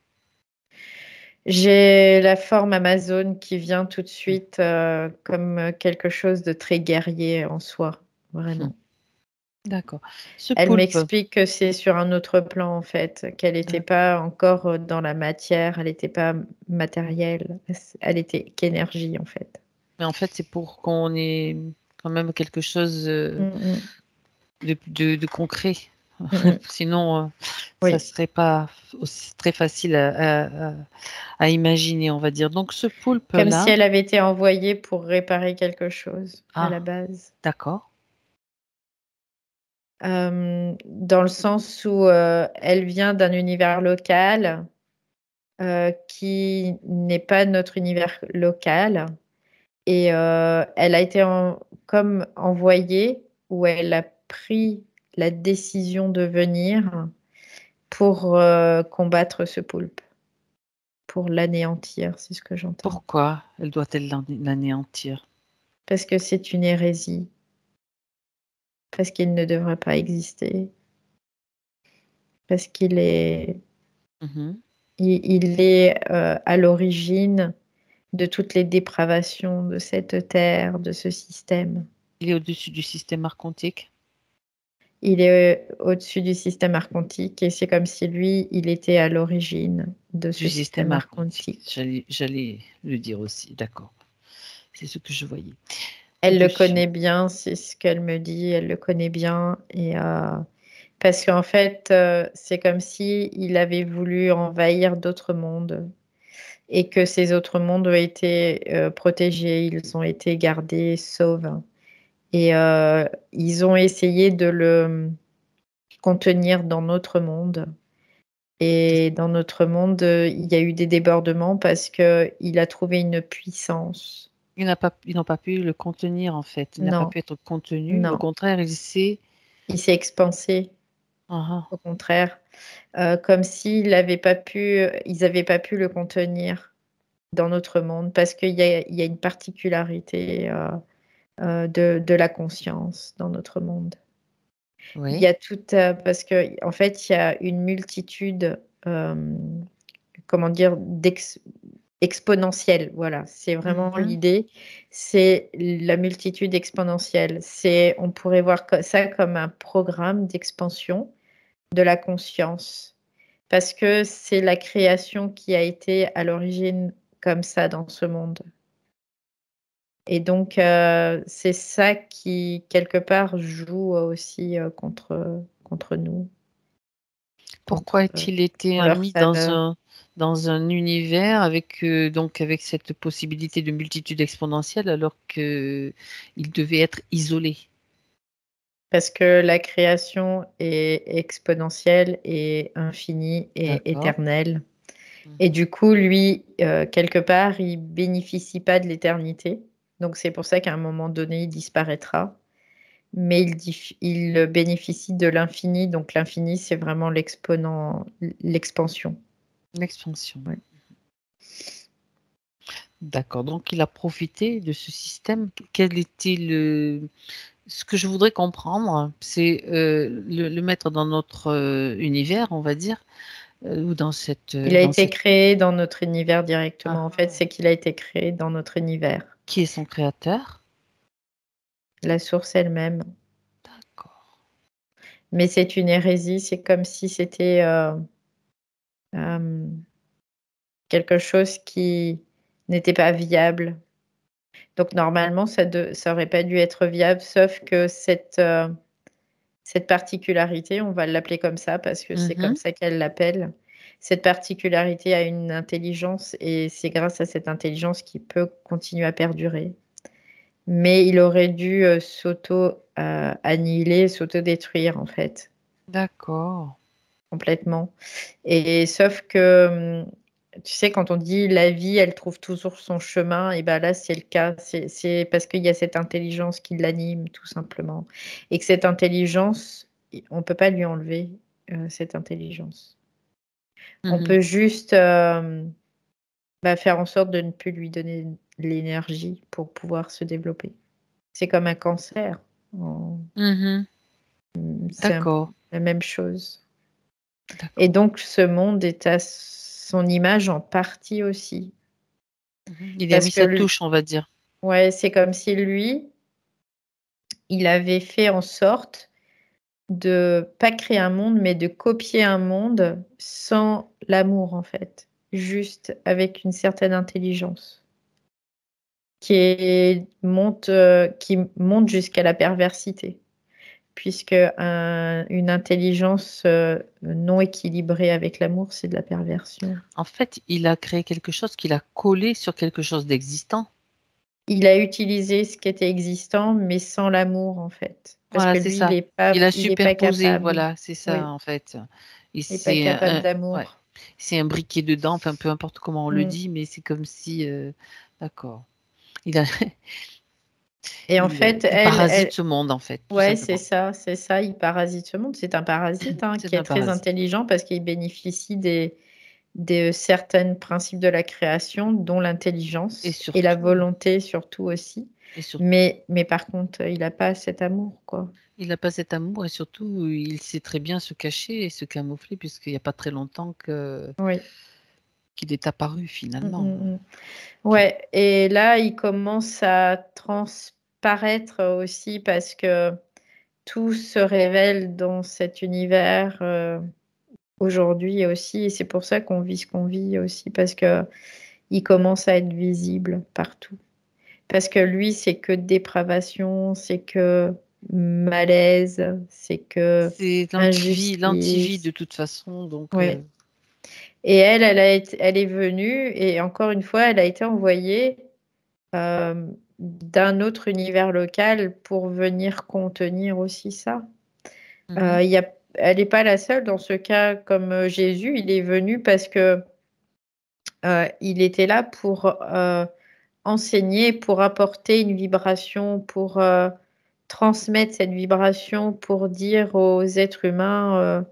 B: J'ai la forme Amazon qui vient tout de suite comme quelque chose de très guerrier en soi,
A: Hmm.
B: vraiment.
A: D'accord. Ce
B: Elle
A: poulpe,
B: m'explique que c'est sur un autre plan en fait, qu'elle n'était
A: d'ac-
B: pas encore dans la matière, elle n'était pas matérielle, elle était qu'énergie en fait.
A: mais en fait, c'est pour qu'on ait quand même quelque chose
B: Mm, mm,
A: de concret.
B: mm, mm.
A: Sinon, ça
B: Oui,
A: serait pas aussi très facile à imaginer, on va dire. Donc, ce
B: comme si
A: poulpe-là,
B: elle avait été envoyée pour réparer quelque chose à la
A: ah,
B: base.
A: d'accord.
B: Dans le sens où elle vient d'un univers local qui n'est pas notre univers local. Et elle a été comme envoyée où elle a pris la décision de venir pour combattre ce poulpe, pour l'anéantir, c'est ce que j'entends.
A: Pourquoi elle doit-elle l'anéantir?
B: Parce que c'est une hérésie, parce qu'il ne devrait pas exister, parce
A: Mhm.
B: il est à l'origine de toutes les dépravations de cette terre, de ce système.
A: Il est au-dessus du système archontique,
B: Il est au-dessus du système archontique et c'est comme si lui, il était à l'origine de
A: du
B: ce
A: système
B: système
A: archontique.
B: archontique.
A: J'allais le dire aussi, d'accord. C'est ce que je voyais.
B: Elle le
A: Au-dessus.
B: connaît bien, c'est ce qu'elle me dit, elle le connaît bien. Et, parce qu'en fait, c'est comme si il avait voulu envahir d'autres mondes et que ces autres mondes ont été protégés, ils ont été gardés saufs. Et ils ont essayé de le contenir dans notre monde. Et dans notre monde, il y a eu des débordements parce qu'il a trouvé une puissance.
A: Ils n'ont pas pu le contenir, en fait. Il n'a pas
B: Non,
A: pu être contenu. Au
B: non.
A: contraire, il s'est...
B: Il s'est expansé,
A: Ah, ah.
B: au contraire, comme s'il avait pas pu, ils n'avaient pas pu le contenir dans notre monde parce qu'il y a une particularité de la conscience dans notre monde. Il y
A: Oui.
B: a tout, parce que en fait, il y a une multitude, comment dire, exponentielle. Voilà, c'est vraiment
A: Mhm.
B: l'idée. C'est la multitude exponentielle. On pourrait voir ça comme un programme d'expansion de la conscience, parce que c'est la création qui a été à l'origine comme ça dans ce monde. Et donc, c'est ça qui, quelque part, joue aussi contre nous,
A: Pourquoi
B: contre,
A: a-t-il été
B: en leur
A: mis
B: faveur.
A: dans un univers avec, donc avec cette possibilité de multitude exponentielle alors qu'il devait être isolé?
B: Parce que la création est exponentielle et infinie et
A: D'accord.
B: éternelle. Et
A: Mhm.
B: du coup, lui, quelque part, il bénéficie pas de l'éternité. Donc c'est pour ça qu'à un moment donné, il disparaîtra. Mais il bénéficie de l'infini. Donc l'infini, c'est vraiment l'expansion.
A: L'expansion.
B: Ouais.
A: D'accord. Donc, il a profité de ce système. Quel était le... Ce que je voudrais comprendre, c'est le mettre dans notre univers, on va dire, ou
B: Il a
A: dans
B: été
A: cette...
B: créé dans notre univers directement. En fait,
A: Ah,
B: c'est qu'il a été créé dans notre univers.
A: qui est son créateur?
B: La source elle-même.
A: D'accord.
B: Mais c'est une hérésie. C'est comme si c'était euh, quelque chose qui n'était pas viable. Donc normalement, ça aurait pas dû être viable, sauf que cette particularité, on va l'appeler comme ça parce que c'est comme
A: Mhm.
B: ça qu'elle l'appelle. Cette particularité a une intelligence et c'est grâce à cette intelligence qu'il peut continuer à perdurer. Mais il aurait dû s'auto-annihiler, s'auto-détruire en fait,
A: D'accord.
B: complètement. Et sauf que tu sais, quand on dit la vie, elle trouve toujours son chemin, et ben là, c'est le cas. C'est parce qu'il y a cette intelligence qui l'anime, tout simplement. Et que cette intelligence, on ne peut pas lui enlever cette intelligence. On peut juste faire en sorte de ne plus lui donner l'énergie pour pouvoir se développer. C'est comme un cancer. C'est
A: D'accord.
B: la même chose.
A: D'accord.
B: Et donc, ce monde est à son image en partie aussi.
A: Il a mis sa touche, on va dire.
B: Ouais, c'est comme si lui, il avait fait en sorte de pas créer un monde, mais de copier un monde sans l'amour, en fait. Juste avec une certaine intelligence qui monte jusqu'à la perversité. Puisque une intelligence non équilibrée avec l'amour, c'est de la perversion.
A: En fait, il a créé quelque chose qu'il a collé sur quelque chose d'existant.
B: Il a utilisé ce qui était existant, mais sans l'amour, en fait. Parce
A: Voilà,
B: que
A: c'est
B: lui,
A: ça. Il a
B: il est pas
A: superposé,
B: capable.
A: voilà, c'est ça,
B: Oui,
A: en fait. Et
B: il n'est pas
A: c'est
B: capable
A: ouais,
B: d'amour.
A: c'est imbriqué dedans, enfin, peu importe comment on le
B: Mm.
A: dit, mais c'est comme si, d'accord. Il a,
B: Et en fait,
A: il parasite ce monde, en fait, tout
B: ouais, c'est
A: simplement.
B: ça, c'est ça. Il parasite ce monde. C'est un parasite
A: C'est
B: qui est
A: un
B: très
A: parasite.
B: intelligent parce qu'il bénéficie de certains principes de la création, dont
A: Et
B: l'intelligence et la
A: surtout,
B: volonté surtout aussi.
A: et surtout,
B: Mais par contre, il n'a pas cet amour, quoi.
A: il n'a pas cet amour et surtout, il sait très bien se cacher et se camoufler puisqu'il n'y a pas très longtemps
B: Oui.
A: qu'il est apparu
B: Mm,
A: finalement.
B: mm, mm. Ouais, et là, il commence à transparaître aussi parce que tout se révèle dans cet univers aujourd'hui aussi, et c'est pour ça qu'on vit ce qu'on vit aussi, parce que il commence à être visible partout. Parce que lui, c'est que dépravation, c'est que malaise, c'est que
A: C'est l'antivie de
B: injustice.
A: toute façon, donc
B: Ouais. Et elle est venue, et encore une fois, elle a été envoyée d'un autre univers local pour venir contenir aussi ça. Elle n'est pas la seule dans ce cas, comme Jésus, il est venu parce que il était là pour enseigner, pour apporter une vibration, pour transmettre cette vibration, pour dire aux êtres humains,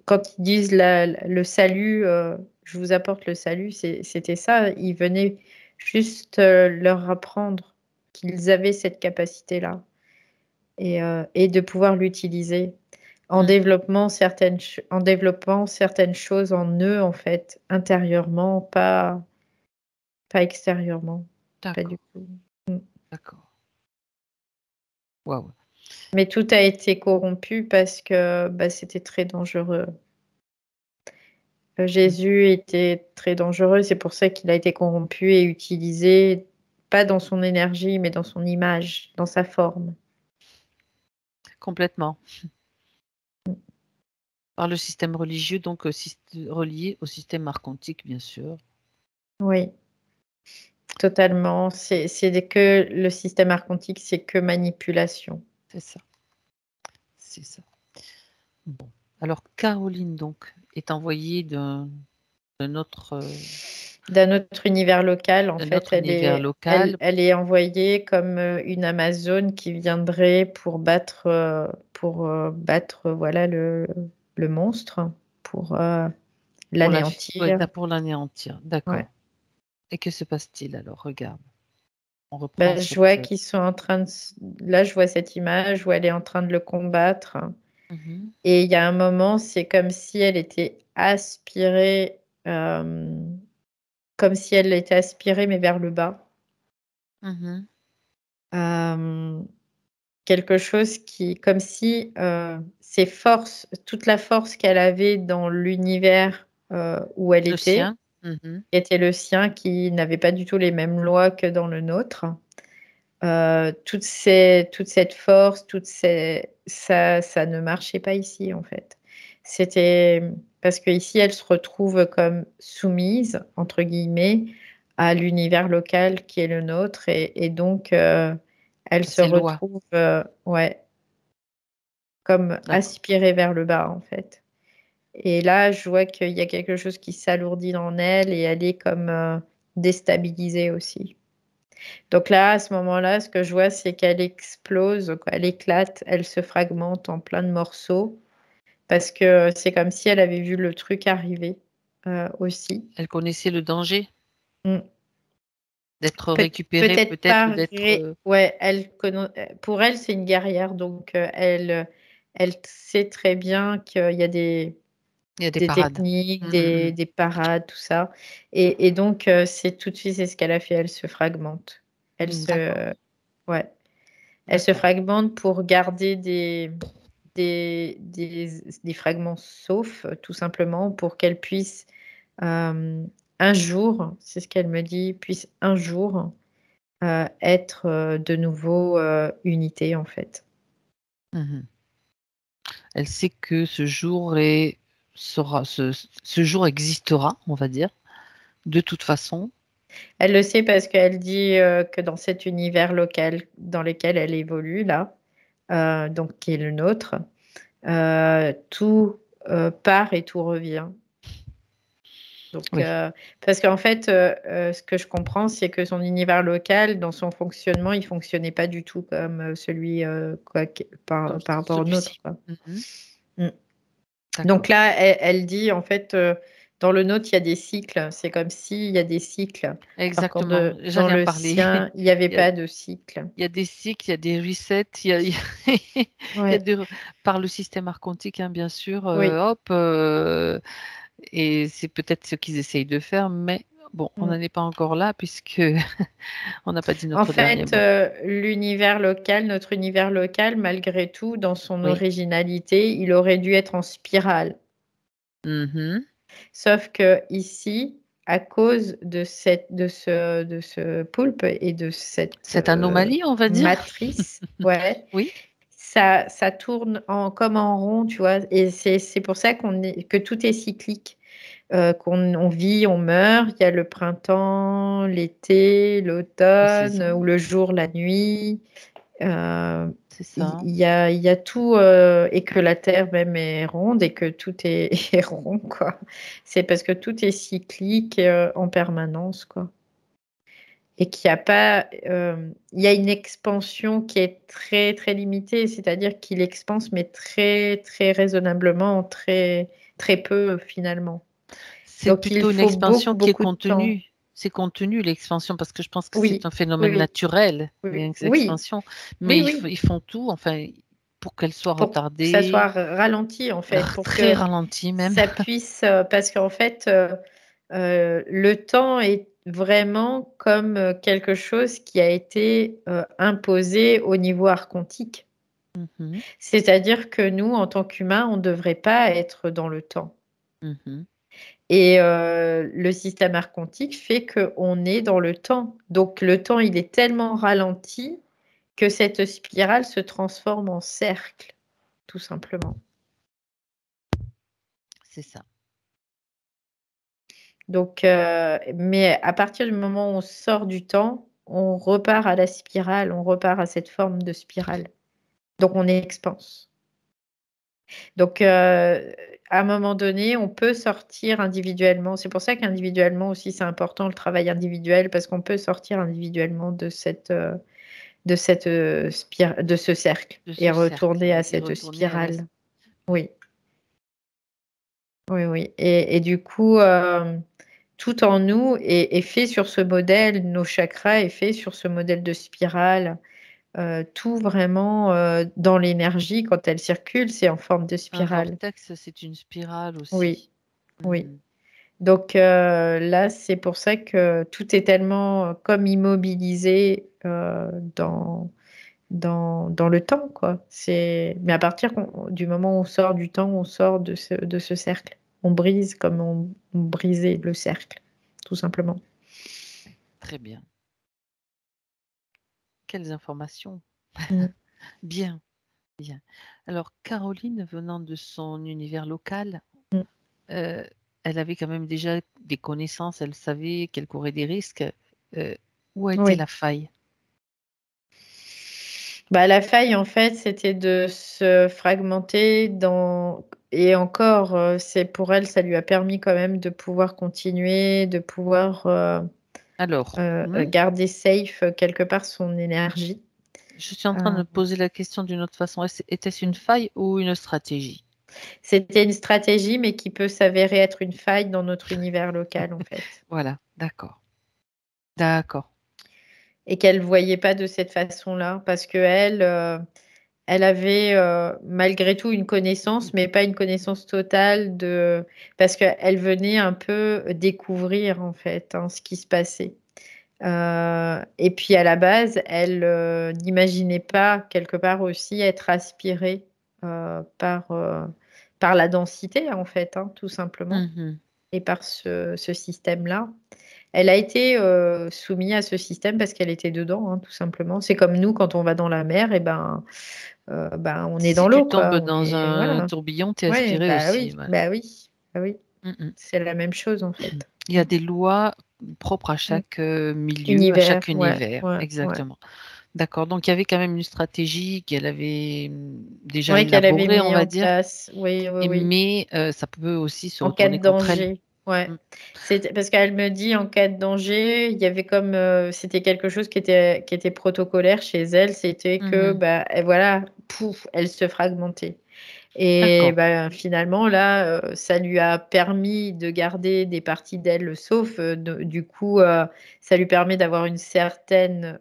B: quand ils disent le salut, je vous apporte le salut, c'était ça. Il venait juste leur apprendre qu'ils avaient cette capacité-là et de pouvoir l'utiliser en développant certaines choses en eux, en fait, intérieurement, pas extérieurement, pas du
A: d'accord,
B: tout.
A: d'accord. Waouh.
B: Mais tout a été corrompu parce que c'était très dangereux. Jésus était très dangereux, c'est pour ça qu'il a été corrompu et utilisé, pas dans son énergie, mais dans son image, dans sa forme.
A: Complètement. Par le système religieux, donc relié au système archontique, bien sûr.
B: Oui, totalement. C'est que le système archontique, c'est que manipulation.
A: C'est ça. C'est ça. Bon. Alors, Caroline, donc, est envoyée d'un autre
B: Univers local, en fait,
A: univers local.
B: elle est envoyée comme une Amazone qui viendrait pour battre voilà, le monstre, pour l'anéantir.
A: Pour l'anéantir.
B: Ouais.
A: D'accord. Et que se passe-t-il alors? Regarde. On reprend
B: Je vois
A: cette.
B: qu'ils sont en train de... Là, je vois cette image où elle est en train de le combattre. Et il y a un moment, c'est comme si elle était aspirée, comme si elle était aspirée, mais vers le bas. Quelque chose qui, comme si ses forces, toute la force qu'elle avait dans l'univers où elle
A: Le
B: était,
A: sien. Mhm.
B: était le sien, qui n'avait pas du tout les mêmes lois que dans le nôtre. Toute cette force, ça ne marchait pas ici en fait. C'était parce que ici elle se retrouve comme soumise entre guillemets à l'univers local qui est le nôtre et donc elle se
A: Ces lois.
B: retrouve ouais comme
A: D'accord.
B: aspirée vers le bas en fait. Et là, je vois qu'il y a quelque chose qui s'alourdit en elle et elle est comme déstabilisée aussi. Donc là, à ce moment-là, ce que je vois, c'est qu'elle explose, quoi. Elle éclate, elle se fragmente en plein de morceaux parce que c'est comme si elle avait vu le truc arriver aussi.
A: Elle connaissait le danger
B: Mm.
A: d'être récupérée,
B: Peut-être
A: peut-être, ou
B: pas.
A: d'être...
B: Ouais, pour elle, c'est une guerrière, donc elle sait très bien qu'il y a
A: Il y a des
B: des
A: parades.
B: techniques,
A: Mm.
B: des parades, tout ça. Et donc, c'est tout de suite, c'est ce qu'elle a fait. Elle se fragmente. Elle
A: D'accord,
B: ouais, elle se
A: d'accord.
B: fragmente pour garder des fragments saufs, tout simplement, pour qu'elle puisse un jour, c'est ce qu'elle me dit, puisse un jour être de nouveau unité, en fait.
A: Mhm. Elle sait que ce jour ce jour existera, on va dire, de toute façon.
B: Elle le sait parce qu'elle dit que dans cet univers local dans lequel elle évolue, là, donc qui est le nôtre, tout part et tout revient. Donc,
A: Oui,
B: parce qu'en fait, ce que je comprends, c'est que son univers local, dans son fonctionnement, il fonctionnait pas du tout comme celui
A: comme
B: par rapport au nôtre,
A: celui-ci.
B: quoi.
A: Mhm.
B: Mm.
A: D'accord.
B: Donc là, elle dit, en fait, dans le nôtre, il y a des cycles. C'est comme s'il y a des cycles, alors que
A: Exactement,
B: dans
A: j'allais en
B: le
A: parler.
B: sien, il n'y avait
A: Il y a,
B: pas de cycle.
A: il y a des cycles, il y a des resets, il y a
B: Ouais,
A: par le système archontique, hein, bien sûr,
B: oui.
A: hop, et c'est peut-être ce qu'ils essayent de faire, mais bon, on
B: Mm.
A: n'en est pas encore là puisque on n'a pas dit
B: En
A: notre dernier
B: fait,
A: mot.
B: l'univers local, notre univers local, malgré tout, dans son
A: Oui.
B: originalité, il aurait dû être en spirale.
A: Mhm.
B: Sauf que ici, à cause de ce poulpe et de cette
A: Cette anomalie, on va dire.
B: matrice, ouais,
A: Oui,
B: ça tourne comme en rond, tu vois. Et c'est pour ça que tout est cyclique. Qu'on on vit, on meurt. Il y a le printemps, l'été,
A: les
B: l'automne,
A: saisons,
B: ou le jour, la nuit. Euh,
A: c'est
B: il
A: ça.
B: il y a tout, et que la Terre même est ronde et que tout est, est rond, quoi. C'est parce que tout est cyclique en permanence, quoi. Et qu'il n'y a pas, il y a une expansion qui est très, très limitée, c'est-à-dire qu'il expanse, mais très, très raisonnablement, très, très peu finalement.
A: C'est
B: Donc il
A: plutôt une
B: faut beaucoup,
A: expansion qui est
B: beaucoup de temps.
A: contenue. C'est contenu, l'expansion, parce que je pense que c'est
B: Oui,
A: un phénomène
B: oui,
A: naturel,
B: oui, oui,
A: l'expansion. Mais
B: oui, oui,
A: ils font tout, enfin, pour qu'elle soit
B: pour que ça soit
A: retardée,
B: ralenti en fait, pour
A: très
B: que
A: ralentie même.
B: ça puisse, parce qu'en fait, le temps est vraiment comme quelque chose qui a été imposé au niveau archontique.
A: Mhm,
B: C'est-à-dire que nous, en tant qu'humains, on ne devrait pas être dans le temps.
A: mhm.
B: Et le système archontique fait qu'on est dans le temps. Donc le temps, il est tellement ralenti que cette spirale se transforme en cercle, tout simplement.
A: C'est ça.
B: Donc, mais à partir du moment où on sort du temps, on repart à la spirale, on repart à cette forme de spirale. Donc, on expanse. Donc, à un moment donné, on peut sortir individuellement. C'est pour ça qu'individuellement aussi, c'est important le travail individuel parce qu'on peut sortir individuellement de ce cercle
A: De
B: et
A: ce cercle
B: retourner à
A: et
B: cette
A: retourner à la...
B: spirale. Oui, oui, oui. Et du coup, tout en nous est fait sur ce modèle, nos chakras est fait sur ce modèle de spirale. Tout vraiment dans l'énergie, quand elle circule, c'est en forme de
A: Un
B: spirale.
A: vortex, c'est une spirale
B: Oui,
A: aussi.
B: oui.
A: Mhm.
B: Donc là, c'est pour ça que tout est tellement comme immobilisé dans le temps, quoi. Mais à partir du moment où on sort du temps, on sort de ce cercle. On brise comme on brisait le cercle, tout simplement.
A: Très bien. Quelles informations.
B: Mm.
A: Bien, bien. Alors, Caroline, venant de son univers local,
B: Mm.
A: euh, elle avait quand même déjà des connaissances, elle savait qu'elle courait des risques. Euh, où a été
B: Oui.
A: la faille?
B: Bah, la faille, en fait, c'était de se fragmenter et encore, c'est pour elle, ça lui a permis quand même de pouvoir continuer, de pouvoir
A: Alors,
B: garder safe quelque part son énergie.
A: je suis en train de
B: Euh,
A: me poser la question d'une autre façon. Était-ce une faille ou une stratégie?
B: C'était une stratégie, mais qui peut s'avérer être une faille dans notre univers local, en fait.
A: Voilà, d'accord. D'accord.
B: Et qu'elle ne voyait pas de cette façon-là, parce qu'elle, elle avait malgré tout une connaissance, mais pas une connaissance totale parce qu'elle venait un peu découvrir, en fait, hein, ce qui se passait. Et puis à la base, elle n'imaginait pas quelque part aussi être aspirée par la densité, en fait, hein, tout simplement,
A: Mhm.
B: et par ce système-là. Elle a été soumise à ce système parce qu'elle était dedans, hein, tout simplement. C'est comme nous, quand on va dans la mer, et ben, on est dans
A: Si tu
B: l'eau,
A: tombes
B: quoi. On
A: dans
B: est,
A: un
B: voilà.
A: tourbillon, tu es
B: Ouais,
A: aspiré
B: bah
A: aussi.
B: oui,
A: Voilà.
B: bah oui, bah oui.
A: Mhm.
B: C'est la même chose, en fait.
A: Il y a des lois propres à
B: Mm.
A: chaque milieu, à
B: Univers,
A: chaque
B: ouais,
A: univers.
B: ouais, ouais.
A: Exactement. D'accord. Donc, il y avait quand même une stratégie qu'elle avait déjà
B: Ouais, qu'elle avait
A: élaborée, on
B: mis
A: va
B: en
A: dire.
B: place. Oui, oui, oui.
A: Mais ça peut aussi se
B: En cas
A: retourner
B: de
A: contre elle.
B: danger. Ouais.
A: Mm.
B: C'est parce qu'elle me dit en cas de danger, il y avait comme c'était quelque chose qui était protocolaire chez elle, c'était que
A: Mhm.
B: bah et voilà, pouf, elle se fragmentait. Et
A: D'accord.
B: bah, finalement, là, ça lui a permis de garder des parties d'elle, sauf du coup, ça lui permet d'avoir une certaine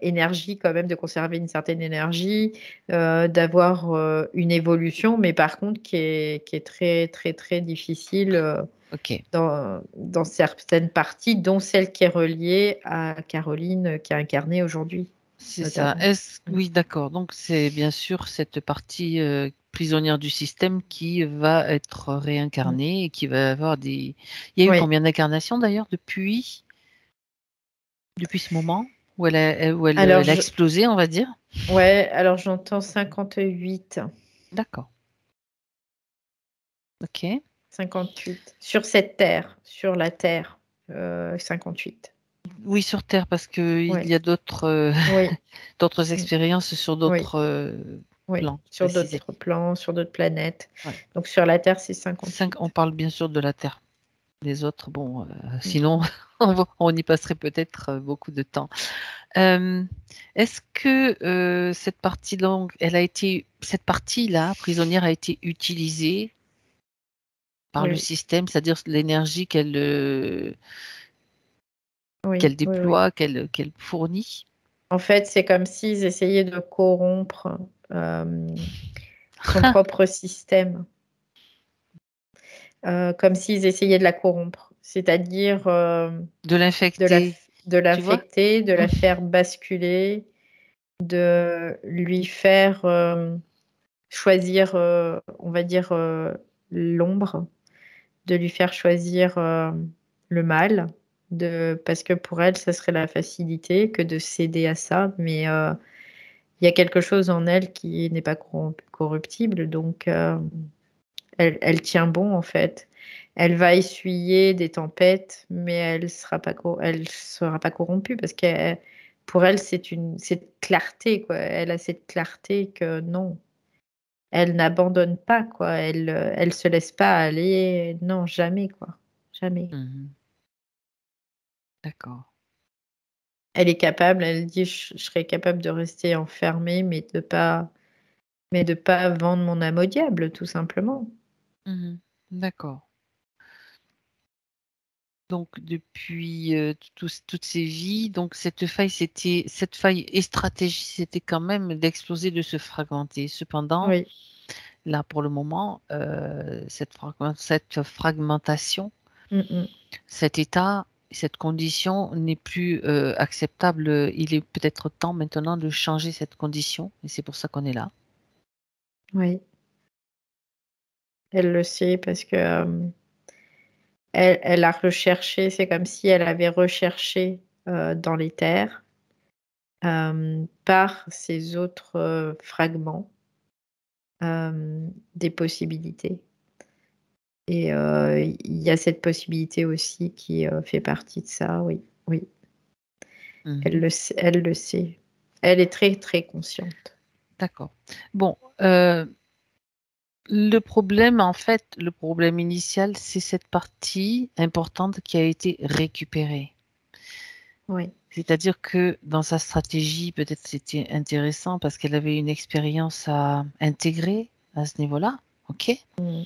B: énergie quand même, de conserver une certaine énergie, d'avoir une évolution, mais par contre qui est très, très, très difficile
A: Ok.
B: dans certaines parties, dont celle qui est reliée à Caroline, qui est incarnée aujourd'hui,
A: C'est ça.
B: notamment.
A: Oui, d'accord. Donc, c'est bien sûr cette partie prisonnière du système qui va être
B: Mm.
A: réincarnée et qui va avoir des. Il y a eu
B: Oui.
A: combien d'incarnations d'ailleurs depuis ce moment où
B: Alors,
A: elle a explosé, on va dire?
B: ouais, alors j'entends 58.
A: D'accord. Ok.
B: 58. Sur cette terre, sur la terre, 58.
A: Oui, sur Terre, parce qu'il
B: Ouais.
A: y a d'autres
B: Oui,
A: d'autres
B: mm,
A: expériences sur
B: oui,
A: d'autres
B: oui.
A: plans,
B: Sur
A: précisés.
B: d'autres plans, sur d'autres planètes.
A: Ouais.
B: Donc sur la Terre, c'est 58.
A: On parle bien sûr de la Terre. Les autres, bon,
B: Mm.
A: sinon, on y passerait peut-être beaucoup de temps. Euh, Est-ce que cette partie donc, cette partie-là, prisonnière, a été utilisée par le
B: Oui,
A: système, c'est-à-dire l'énergie
B: oui,
A: qu'elle
B: oui, oui.
A: déploie, qu'elle fournit?
B: En fait, c'est comme s'ils essayaient de corrompre son propre système, comme s'ils essayaient de la corrompre, c'est-à-dire
A: De
B: de la,
A: l'infecter,
B: de
A: tu vois?
B: l'infecter, de la faire basculer, de lui faire choisir, on va dire, l'ombre, de lui faire choisir le mal, parce que pour elle, ça serait la facilité que de céder à ça, mais il y a quelque chose en elle qui n'est pas corruptible, donc elle tient bon en fait. Elle va essuyer des tempêtes, mais elle sera pas corrompue parce que pour elle, cette clarté, quoi. Elle a cette clarté que non. Elle n'abandonne pas, quoi. Elle se laisse pas aller. Non, jamais, quoi. Jamais.
A: Mhm. D'accord.
B: Elle est capable, elle dit, je serais capable de rester enfermée, mais de pas vendre mon âme au diable, tout simplement.
A: Mhm. D'accord. Donc depuis toutes ces vies, donc cette faille et stratégie, c'était quand même d'exploser, de se fragmenter. Cependant,
B: Oui.
A: là pour le moment, cette fragmentation,
B: Mm, mm.
A: cet état, cette condition n'est plus acceptable. Il est peut-être temps maintenant de changer cette condition, et c'est pour ça qu'on est là.
B: Oui. Elle le sait parce que elle a recherché, c'est comme si elle avait recherché dans les terres par ces autres fragments des possibilités. Et il y a cette possibilité aussi qui fait partie de ça, oui, oui. Elle
A: Mhm.
B: le sait, elle le sait. Elle est très, très consciente.
A: D'accord. Bon, Le problème, en fait, le problème initial, c'est cette partie importante qui a été récupérée.
B: Oui.
A: C'est-à-dire que dans sa stratégie, peut-être c'était intéressant parce qu'elle avait une expérience à intégrer à ce niveau-là, ok.
B: Mm.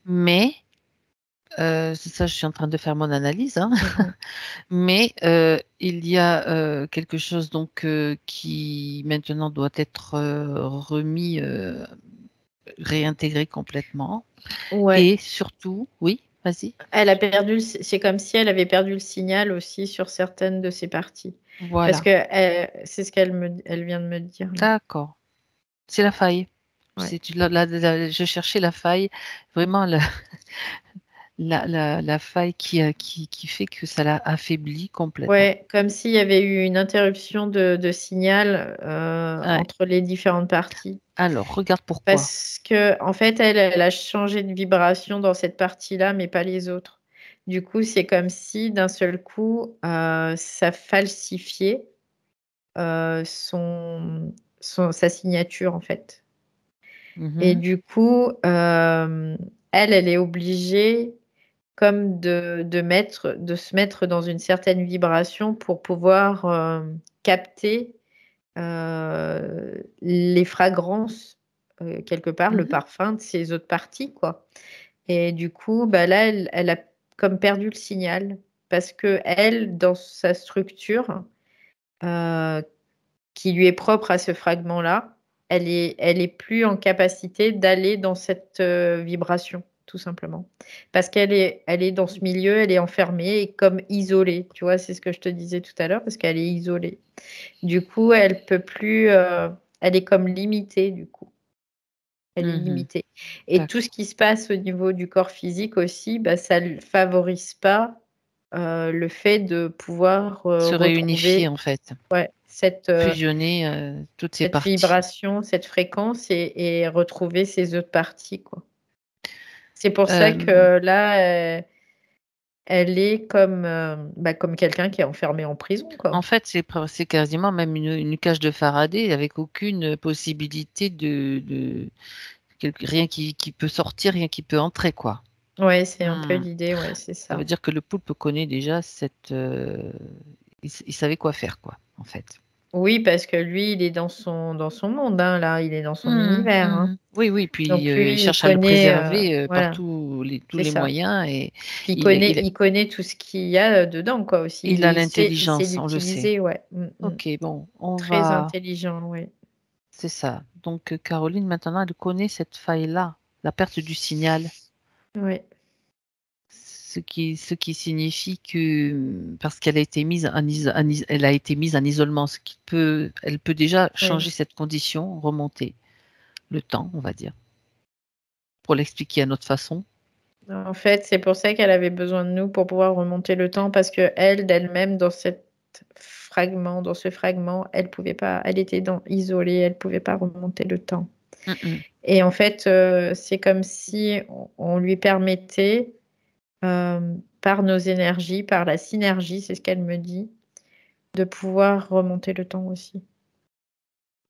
A: Mais, c'est ça, je suis en train de faire mon analyse, hein.
B: Mhm.
A: Mais il y a quelque chose donc qui maintenant doit être remis, réintégré complètement.
B: Ouais.
A: Et surtout, oui, vas-y.
B: Elle a perdu, c'est comme si elle avait perdu le signal aussi sur certaines de ses parties. Parce
A: Voilà,
B: que c'est ce elle vient de me dire là.
A: d'accord. C'est la faille.
B: Ouais.
A: Je cherchais la faille, vraiment la faille qui fait que ça l'a affaibli complètement.
B: Ouais, comme s'il y avait eu une interruption de signal
A: Ouais.
B: entre les différentes parties.
A: Alors, regarde pourquoi.
B: Parce que, en fait, elle a changé de vibration dans cette partie-là, mais pas les autres. Du coup, c'est comme si d'un seul coup, ça falsifiait sa signature, en fait. Et
A: Mhm.
B: du coup, elle est obligée comme de se mettre dans une certaine vibration pour pouvoir capter les fragrances, quelque part, le
A: Mhm.
B: parfum de ses autres parties, quoi. Et du coup, bah là, elle a comme perdu le signal parce que elle, dans sa structure, euh, qui lui est propre à ce fragment-là, elle est plus en capacité d'aller dans cette vibration, tout simplement. Parce elle est dans ce milieu, elle est enfermée et comme isolée. Tu vois, c'est ce que je te disais tout à l'heure, parce qu'elle est isolée. Du coup, elle peut plus, elle est comme limitée, du coup. Elle est
A: Mhm.
B: limitée. Et tout ce
A: D'accord.
B: qui se passe au niveau du corps physique aussi, bah, ça ne favorise pas le fait de pouvoir
A: Se réunifier
B: retrouver,
A: en fait,
B: ouais,
A: fusionner toutes ces
B: cette
A: parties.
B: vibration, cette fréquence et retrouver ses autres parties, quoi. C'est pour ça
A: Euh,
B: que là, elle est comme, bah, comme quelqu'un qui est enfermé en prison,
A: En
B: quoi.
A: fait, c'est quasiment même une cage de Faraday avec aucune possibilité rien qui peut sortir, rien qui peut entrer, quoi.
B: Ouais, c'est un peu
A: Hmm.
B: l'idée, ouais, c'est
A: Ça veut
B: ça.
A: dire que le poulpe connaît déjà il savait quoi faire, quoi, en fait.
B: Oui, parce que lui, il est dans son monde, hein, là, il est dans son
A: Mhm,
B: univers, hein.
A: mhm. Oui, oui, puis
B: Donc
A: il
B: lui, il
A: cherche à le
B: connaît,
A: préserver par
B: voilà,
A: tous
B: c'est
A: les
B: ça.
A: moyens et
B: Puis
A: il,
B: il connaît tout ce qu'il y a dedans, quoi, aussi.
A: il a
B: Il sait
A: l'intelligence, on le sait.
B: l'utiliser, ouais. Mm, mm.
A: Ok, bon,
B: Très intelligent, ouais.
A: c'est ça. Donc Caroline, maintenant, elle connaît cette faille-là, la perte du signal.
B: Ouais,
A: Ce qui signifie que parce qu'elle a été mise elle a été mise en isolement, elle peut déjà
B: ouais.
A: changer cette condition, remonter le temps, on va dire, pour l'expliquer à notre façon.
B: En fait, c'est pour ça qu'elle avait besoin de nous pour pouvoir remonter le temps, parce que elle, d'elle-même, dans ce fragment, elle pouvait pas, elle était isolée, elle pouvait pas remonter le temps.
A: Mm, mm.
B: Et en fait, c'est comme si on lui permettait, par nos énergies, par la synergie, c'est ce qu'elle me dit, de pouvoir remonter le temps aussi.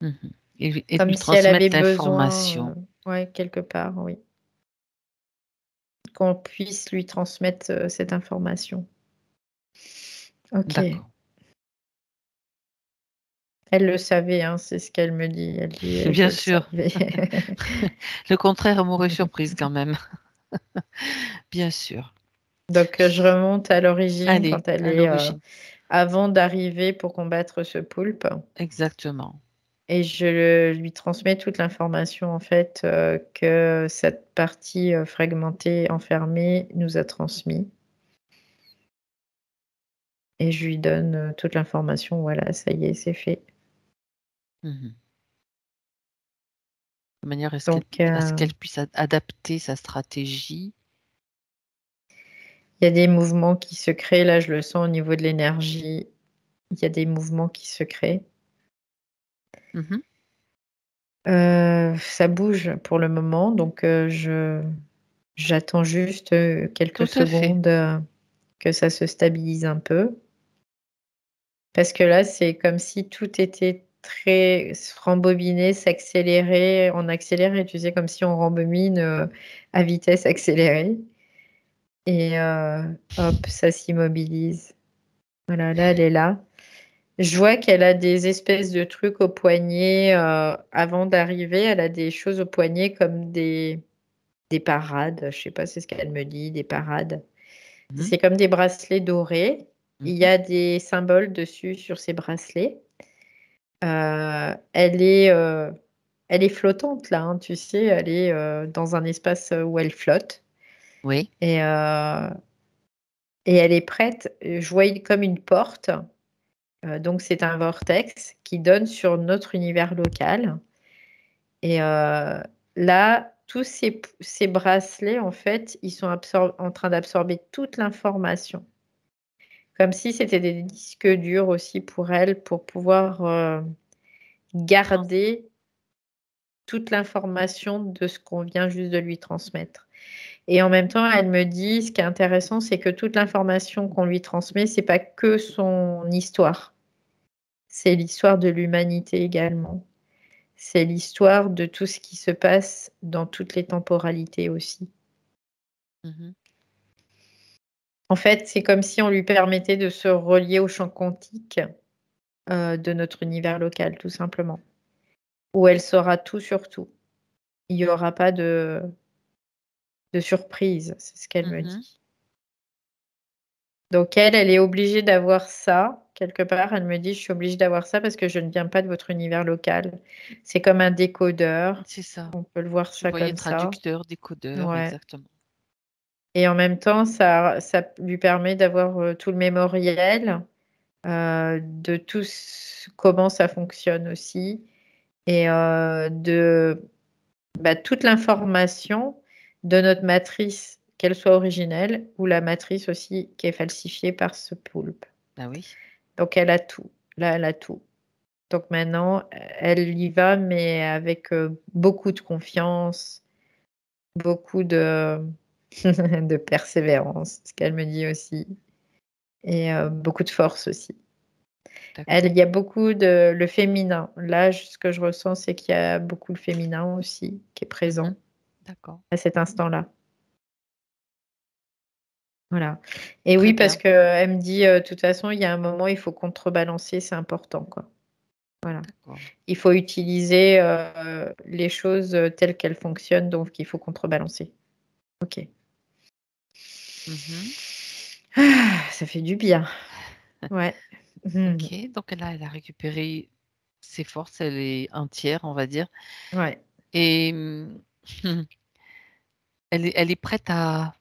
A: Mhm. Et
B: Comme
A: lui
B: si elle avait
A: transmettre
B: besoin,
A: l'information.
B: ouais, quelque part, oui, qu'on puisse lui transmettre cette information. Ok.
A: D'accord.
B: Elle le savait, hein, c'est ce qu'elle me dit. Elle dit, je
A: Bien
B: le
A: sûr.
B: savais.
A: Le contraire m'aurait surprise quand même. Bien sûr.
B: Donc, je remonte à l'origine
A: Allez,
B: quand elle
A: à
B: est
A: l'origine.
B: avant d'arriver pour combattre ce poulpe.
A: Exactement.
B: Et je lui transmets toute l'information, en fait, que cette partie fragmentée, enfermée, nous a transmis. Et je lui donne toute l'information. Voilà, ça y est, c'est fait.
A: Mhm. De manière
B: Donc,
A: à ce qu'elle puisse adapter sa stratégie.
B: il y a des mouvements qui se créent. Là, je le sens au niveau de l'énergie. Il y a des mouvements qui se créent.
A: Mhm.
B: Ça bouge pour le moment, donc j'attends juste quelques
A: Tout à fait.
B: secondes que ça se stabilise un peu. Parce que là, c'est comme si tout était très se rembobiner, s'accélérer en accéléré, tu sais, comme si on rembobine à vitesse accélérée. Et hop, ça s'immobilise. Voilà, là, elle est là. Je vois qu'elle a des espèces de trucs au poignet. Avant d'arriver, elle a des choses au poignet comme des parades. Je sais pas, c'est ce qu'elle me dit, des parades.
A: Mhm.
B: C'est comme des bracelets dorés. Il y a des symboles dessus sur ces bracelets. Elle est flottante là, hein, tu sais, elle est dans un espace où elle flotte.
A: Oui.
B: Et elle est prête. Je vois comme une porte. Donc, c'est un vortex qui donne sur notre univers local. Et là, tous ces bracelets, en fait, ils sont en train d'absorber toute l'information. Comme si c'était des disques durs aussi pour elle, pour pouvoir garder toute l'information de ce qu'on vient juste de lui transmettre. Et en même temps, elle me dit, ce qui est intéressant, c'est que toute l'information qu'on lui transmet, c'est pas que son histoire. C'est l'histoire de l'humanité également. C'est l'histoire de tout ce qui se passe dans toutes les temporalités aussi.
A: Mhm.
B: En fait, c'est comme si on lui permettait de se relier au champ quantique de notre univers local, tout simplement. Où elle saura tout sur tout. Il n'y aura pas de surprise, c'est ce qu'elle me
A: Mhm.
B: dit. Donc elle est obligée d'avoir ça, quelque part. Elle me dit, je suis obligée d'avoir ça parce que je ne viens pas de votre univers local. C'est comme un décodeur.
A: C'est ça.
B: On peut le voir
A: Je
B: ça
A: voyais
B: comme ça.
A: traducteur, décodeur,
B: Ouais.
A: exactement.
B: Et en même temps, ça lui permet d'avoir tout le mémoriel de tout comment ça fonctionne aussi et de toute l'information de notre matrice, qu'elle soit originelle, ou la matrice aussi qui est falsifiée par ce poulpe.
A: Ah oui.
B: Donc elle a tout. Là, elle a tout. Donc maintenant, elle y va, mais avec beaucoup de confiance, beaucoup de, de persévérance, ce qu'elle me dit aussi, et beaucoup de force aussi.
A: D'accord.
B: Il y a beaucoup de le féminin. Là, ce que je ressens, c'est qu'il y a beaucoup le féminin aussi qui est présent
A: Mhm. D'accord.
B: à cet instant-là. Voilà. Et
A: Très
B: oui, parce
A: bien.
B: qu'elle me dit, de toute façon, il y a un moment, il faut contrebalancer, c'est important, quoi. Voilà.
A: D'accord.
B: Il faut utiliser les choses telles qu'elles fonctionnent, donc il faut contrebalancer. Ok.
A: Mhm.
B: Ça fait du bien. Ouais.
A: Ok. Donc là, elle a récupéré ses forces, elle est entière, on va dire.
B: Ouais.
A: Et elle est prête à,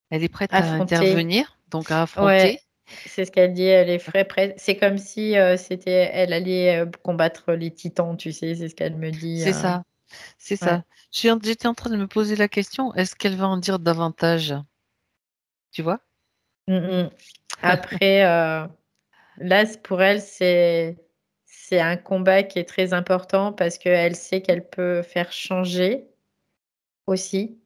B: Affronter.
A: intervenir, donc à affronter.
B: Ouais. C'est ce qu'elle dit, elle est frais prête. C'est comme si c'était, elle allait combattre les titans, tu sais, c'est ce qu'elle me dit.
A: C'est ça. C'est
B: Ouais.
A: ça. J'étais en train de me poser la question, est-ce qu'elle va en dire davantage? Tu vois?
B: Mm, mm. Après, là, pour elle, c'est un combat qui est très important parce qu'elle sait qu'elle peut faire changer aussi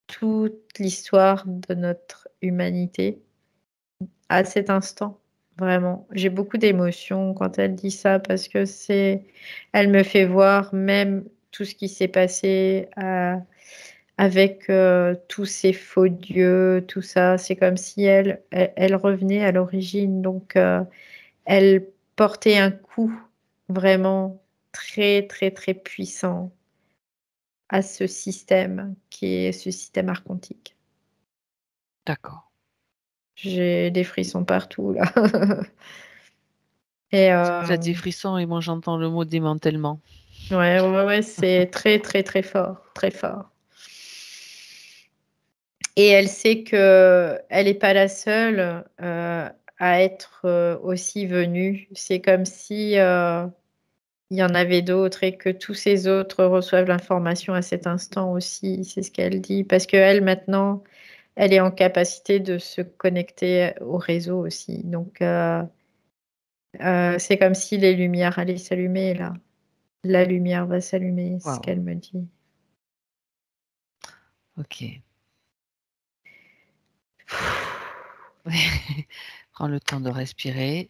B: toute l'histoire de notre humanité à cet instant. Vraiment, j'ai beaucoup d'émotions quand elle dit ça parce que elle me fait voir même tout ce qui s'est passé avec tous ces faux dieux, tout ça. C'est comme si elle revenait à l'origine. Donc, elle portait un coup vraiment très, très, très puissant à ce système qui est ce système archontique.
A: D'accord.
B: J'ai des frissons partout là. Et
A: Tu as des frissons et moi j'entends le mot démantèlement.
B: ouais, c'est très, très, très fort, très fort. Et elle sait que elle n'est pas la seule à être aussi venue. C'est comme si il y en avait d'autres et que tous ces autres reçoivent l'information à cet instant aussi. C'est ce qu'elle dit. Parce qu'elle, maintenant, elle est en capacité de se connecter au réseau aussi. Donc, c'est comme si les lumières allaient s'allumer là. La lumière va s'allumer, c'est ce
A: Waouh.
B: qu'elle me dit.
A: Ok. Prends le temps de respirer.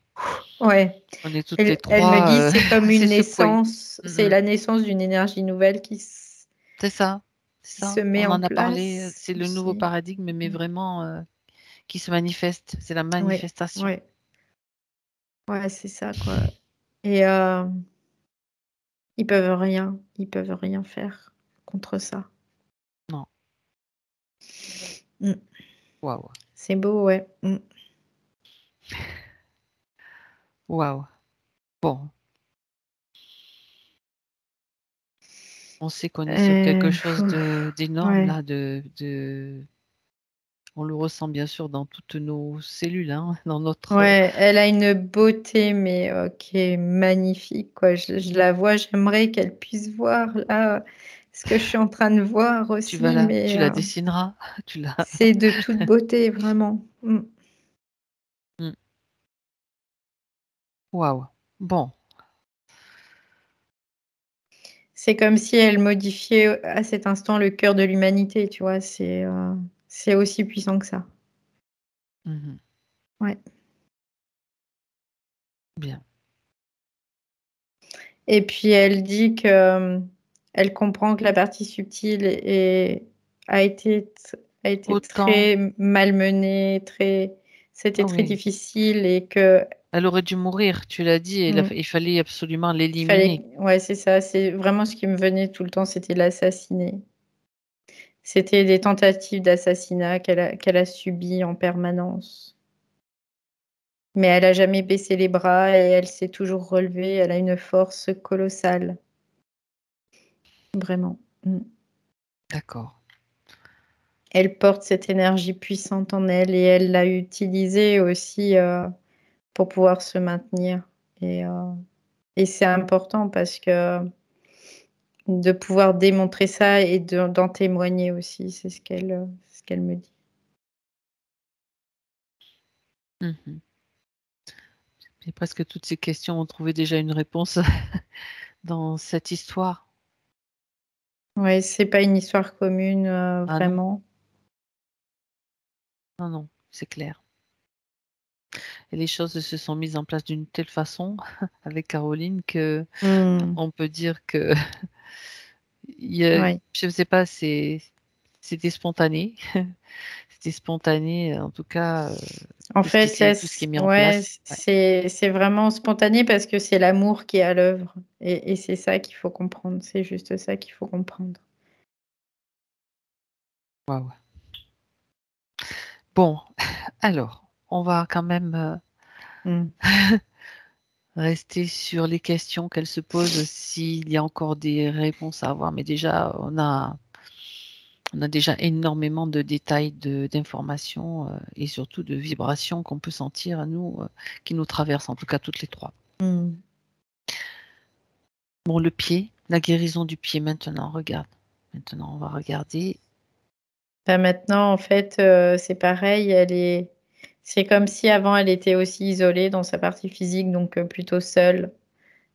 B: Ouais.
A: On est toutes les
B: Elle me
A: trois
B: dit c'est comme une
A: assez secouées.
B: naissance, c'est la naissance d'une énergie nouvelle qui
A: C'est ça, c'est ça.
B: se met
A: On
B: en
A: en a parlé,
B: place
A: c'est le nouveau
B: aussi.
A: paradigme, mais vraiment qui se manifeste. C'est la
B: Ouais,
A: manifestation.
B: ouais. Ouais, c'est ça, quoi. Et ils peuvent rien faire contre ça.
A: Non.
B: Mm.
A: Waouh.
B: C'est beau, ouais. Mm.
A: Waouh. Bon. On sait qu'on est sur quelque chose d'énorme
B: Ouais.
A: là, on le ressent bien sûr dans toutes nos cellules, hein, dans notre.
B: Ouais, elle a une beauté, mais qui est magnifique, quoi. Je la vois, j'aimerais qu'elle puisse voir là ce que je suis en train de voir
A: Tu
B: aussi,
A: tu
B: mais
A: la dessineras, tu la.
B: c'est de toute beauté, vraiment. Mm.
A: Mm. Waouh. Bon.
B: C'est comme si elle modifiait à cet instant le cœur de l'humanité, tu vois. C'est aussi puissant que ça.
A: Mhm.
B: Ouais.
A: Bien.
B: Et puis elle dit que elle comprend que la partie subtile a été
A: Autant.
B: très malmenée, c'était
A: Ah
B: très
A: oui.
B: difficile et que
A: Elle aurait dû mourir, tu l'as dit, et il fallait absolument
B: il fallait,
A: l'éliminer.
B: ouais, c'est ça, c'est vraiment ce qui me venait tout le temps, c'était l'assassiner. C'était des tentatives d'assassinat qu'elle a subies en permanence. Mais elle a jamais baissé les bras et elle s'est toujours relevée. Elle a une force colossale. Vraiment. Mm.
A: D'accord.
B: Elle porte cette énergie puissante en elle et elle l'a utilisée aussi pour pouvoir se maintenir. Et c'est important parce que de pouvoir démontrer ça et d'en témoigner aussi, c'est ce qu'elle me dit.
A: Mhm. Et presque toutes ces questions ont trouvé déjà une réponse dans cette histoire.
B: Ouais, c'est pas une histoire commune,
A: Ah non,
B: vraiment.
A: non, non, c'est clair. Et les choses se sont mises en place d'une telle façon avec Caroline que
B: Mm.
A: on peut dire que
B: Ouais.
A: je ne sais pas, c'était spontané. C'était spontané, en tout cas,
B: En fait, là,
A: tout ce qui est mis en
B: ouais,
A: place. Ouais.
B: c'est vraiment spontané parce que c'est l'amour qui est à l'œuvre. Et c'est ça qu'il faut comprendre. C'est juste ça qu'il faut comprendre.
A: Waouh. Bon, alors, on va quand même
B: Mm.
A: rester sur les questions qu'elle se pose s'il y a encore des réponses à avoir. Mais déjà, on a déjà énormément de détails, d'informations et surtout de vibrations qu'on peut sentir à nous, qui nous traversent, en tout cas toutes les trois.
B: Mm.
A: Bon, le pied, la guérison du pied maintenant, regarde. Maintenant, on va regarder.
B: Bah, maintenant, en fait, c'est pareil. C'est comme si avant, elle était aussi isolée dans sa partie physique, donc plutôt seule,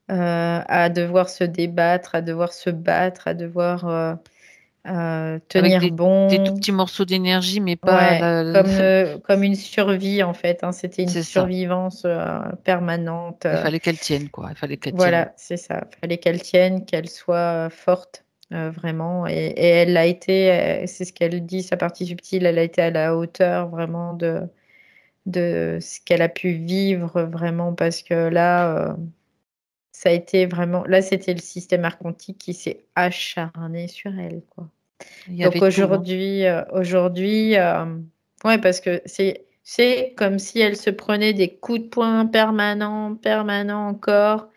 B: à devoir se débattre, à devoir se battre, à devoir
A: Avec
B: tenir
A: des tout
B: bon.
A: petits morceaux d'énergie, mais pas
B: Ouais, comme une survie en fait, hein. C'était une
A: c'est ça.
B: survivance permanente.
A: Il fallait qu'elle tienne, quoi. Il fallait qu'elle tienne.
B: Voilà, c'est ça. Fallait qu'elle tienne, qu'elle soit forte, vraiment. Et elle l'a été, c'est ce qu'elle dit, sa partie subtile, elle a été à la hauteur vraiment de ce qu'elle a pu vivre vraiment parce que là, ça a été vraiment, là, c'était le système archontique qui s'est acharné sur elle, quoi.
A: Il y
B: Donc
A: avait tout, hein.
B: aujourd'hui, ouais, parce que c'est comme si elle se prenait des coups de poing permanents encore.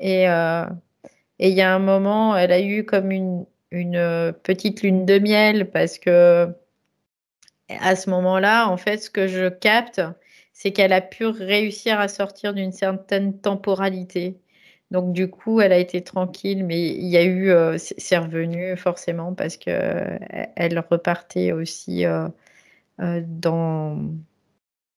B: Et il y a un moment, elle a eu comme une petite lune de miel parce que à ce moment-là, en fait, ce que je capte, c'est qu'elle a pu réussir à sortir d'une certaine temporalité. Donc du coup, elle a été tranquille, mais il y a eu, c'est revenu forcément parce que elle repartait aussi dans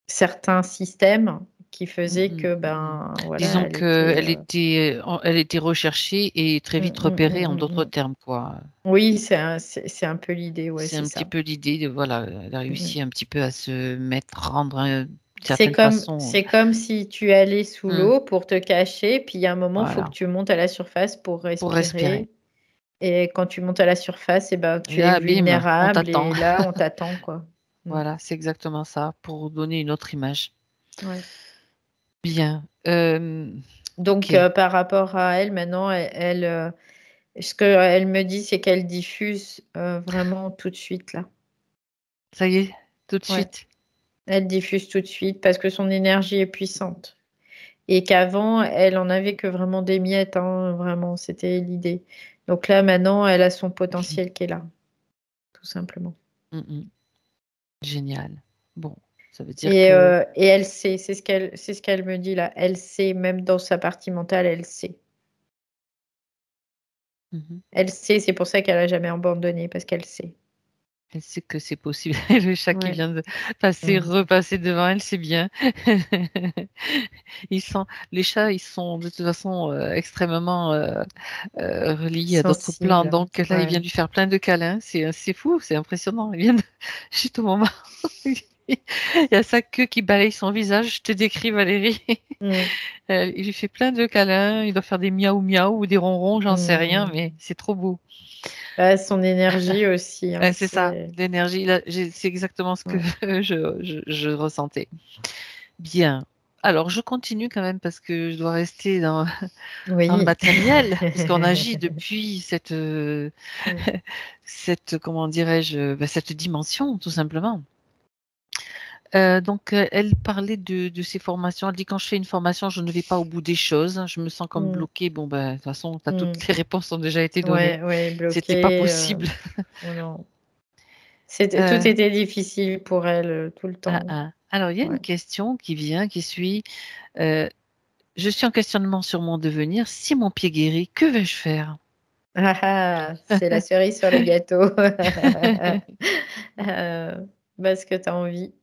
B: certains systèmes qui faisaient
A: Mhm,
B: que
A: mhm.
B: ben voilà,
A: Disons
B: elle était.
A: elle était recherchée et très vite repérée, en d'autres
B: Mm.
A: termes, quoi.
B: Oui, c'est un peu l'idée, ouais,
A: C'est
B: c'est
A: un petit
B: ça.
A: peu l'idée de, voilà, elle a
B: Mm, mm.
A: réussi un petit peu à se mettre, rendre certaine façon.
B: C'est comme si tu allais sous
A: Hmm,
B: l'eau pour te cacher, puis il y a un moment, il faut que
A: voilà,
B: tu montes à la surface pour
A: pour respirer.
B: respirer. Et quand tu montes à la surface, eh ben,
A: Et
B: tu es
A: là, bim, on
B: vulnérable
A: t'attend.
B: et là, on t'attend, quoi. Mm.
A: Voilà, c'est exactement ça, pour donner une autre image.
B: Ouais.
A: Bien.
B: Donc,
A: Ok.
B: par rapport à elle, maintenant, ce qu'elle me dit, c'est qu'elle diffuse vraiment tout de suite, là.
A: Ça y est, tout de
B: Ouais.
A: suite.
B: Elle diffuse tout de suite parce que son énergie est puissante. Et qu'avant, elle en avait que vraiment des miettes, hein, vraiment, c'était l'idée. Donc là, maintenant, elle a son potentiel qui est là, tout simplement.
A: Mhm. Génial. Bon, ça veut dire que
B: Et elle sait, c'est ce qu'elle me dit là. Elle sait, même dans sa partie mentale, elle sait.
A: mhm,
B: Elle sait, c'est pour ça qu'elle a jamais abandonné, parce qu'elle sait.
A: elle sait que c'est possible. Le chat qui
B: Ouais.
A: vient de passer,
B: Mm.
A: repasser devant elle, c'est bien. Ils sont, les chats, ils sont de toute façon extrêmement reliés à d'autres plans.
B: Sensible.
A: Donc là, il
B: Ouais.
A: vient de lui faire plein de câlins. C'est fou, c'est impressionnant. Il vient de... juste au moment. Il y a sa queue qui balaye son visage. Je te décris, Valérie.
B: Mm.
A: Il lui fait plein de câlins. Il doit faire des miaou miaou ou des ronrons, j'en sais rien, mais
B: Mm.
A: c'est trop beau.
B: Bah, son énergie aussi, hein,
A: Ouais, c'est ça, l'énergie. Là, c'est exactement ce que
B: ouais.
A: je ressentais. Bien. Alors, je continue quand même parce que je dois rester dans le
B: Oui.
A: matériel, puisqu'on agit depuis cette,
B: Mm.
A: cette comment dirais-je, cette dimension, tout simplement. Donc, elle parlait de ses formations. Elle dit quand je fais une formation, je ne vais pas au bout des choses. Je me sens comme
B: Mm.
A: bloquée. Bon, ben, de toute façon,
B: Mm.
A: toutes les réponses ont déjà été données.
B: Ouais, ouais,
A: C'était pas
B: bloquée.
A: possible.
B: Oh non.
A: Euh,
B: Tout était difficile pour elle tout le
A: ah,
B: temps.
A: ah. Alors, il y a une
B: Ouais.
A: question qui vient, qui suit. euh, je suis en questionnement sur mon devenir. Si mon pied guérit, que vais-je faire?
B: Ah, ah, c'est la cerise sur le gâteau. Euh, ce que tu as envie,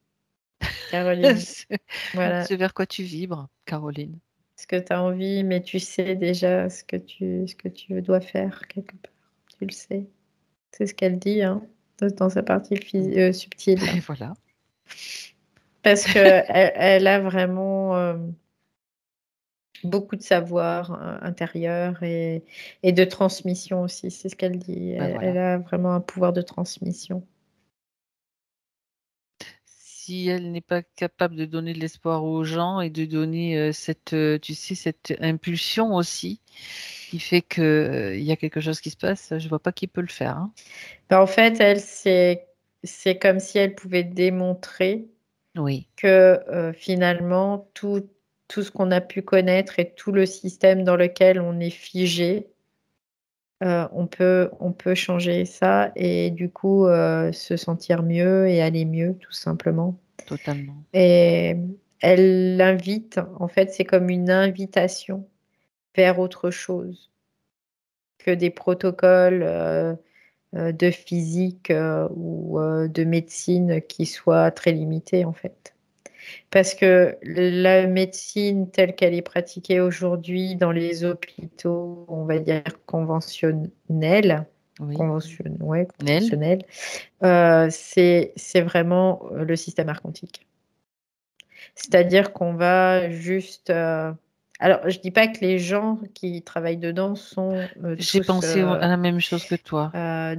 B: Caroline.
A: C'est
B: Voilà,
A: ce vers quoi tu vibres, Caroline.
B: ce que tu as envie, mais tu sais déjà ce que tu dois faire quelque part. Tu le sais. C'est ce qu'elle dit hein, dans sa partie subtile. Là.
A: Et voilà.
B: Parce que elle a vraiment beaucoup de savoir intérieur et de transmission aussi. C'est ce qu'elle dit.
A: Ben
B: Elle
A: voilà.
B: a vraiment un pouvoir de transmission.
A: Si elle n'est pas capable de donner de l'espoir aux gens et de donner cette, tu sais, cette impulsion aussi, qui fait que il y a quelque chose qui se passe, je vois pas qui peut le faire, hein.
B: Ben, en fait, elle, c'est comme si elle pouvait démontrer
A: Oui,
B: que finalement, tout ce qu'on a pu connaître et tout le système dans lequel on est figé, on peut changer ça et du coup se sentir mieux et aller mieux, tout simplement.
A: totalement.
B: Et elle l'invite, en fait, c'est comme une invitation vers autre chose que des protocoles de physique ou de médecine qui soient très limités, en fait. Parce que la médecine telle qu'elle est pratiquée aujourd'hui dans les hôpitaux, on va dire conventionnels,
A: Oui.
B: ouais,
A: Nel?
B: conventionnels, c'est vraiment le système archontique. C'est-à-dire qu'on va juste. Alors, je dis pas que les gens qui travaillent dedans sont
A: J'ai
B: tous
A: pensé à la même chose que toi.
B: euh,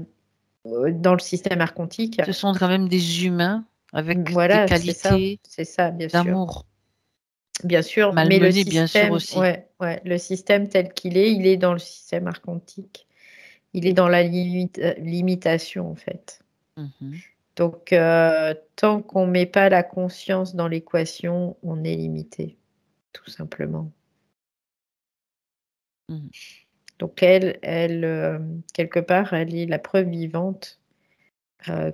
B: dans le système archontique.
A: Ce sont quand même des humains avec des
B: Voilà,
A: qualités
B: c'est ça, bien sûr.
A: d'amour,
B: Bien sûr, mais le
A: malmenés bien sûr
B: système,
A: aussi.
B: ouais, ouais, le système tel qu'il est, il est dans le système archontique. Il est dans la limitation, en fait.
A: Mhm,
B: Donc, tant qu'on ne met pas la conscience dans l'équation, on est limité, tout simplement.
A: mhm.
B: Donc, quelque part, elle est la preuve vivante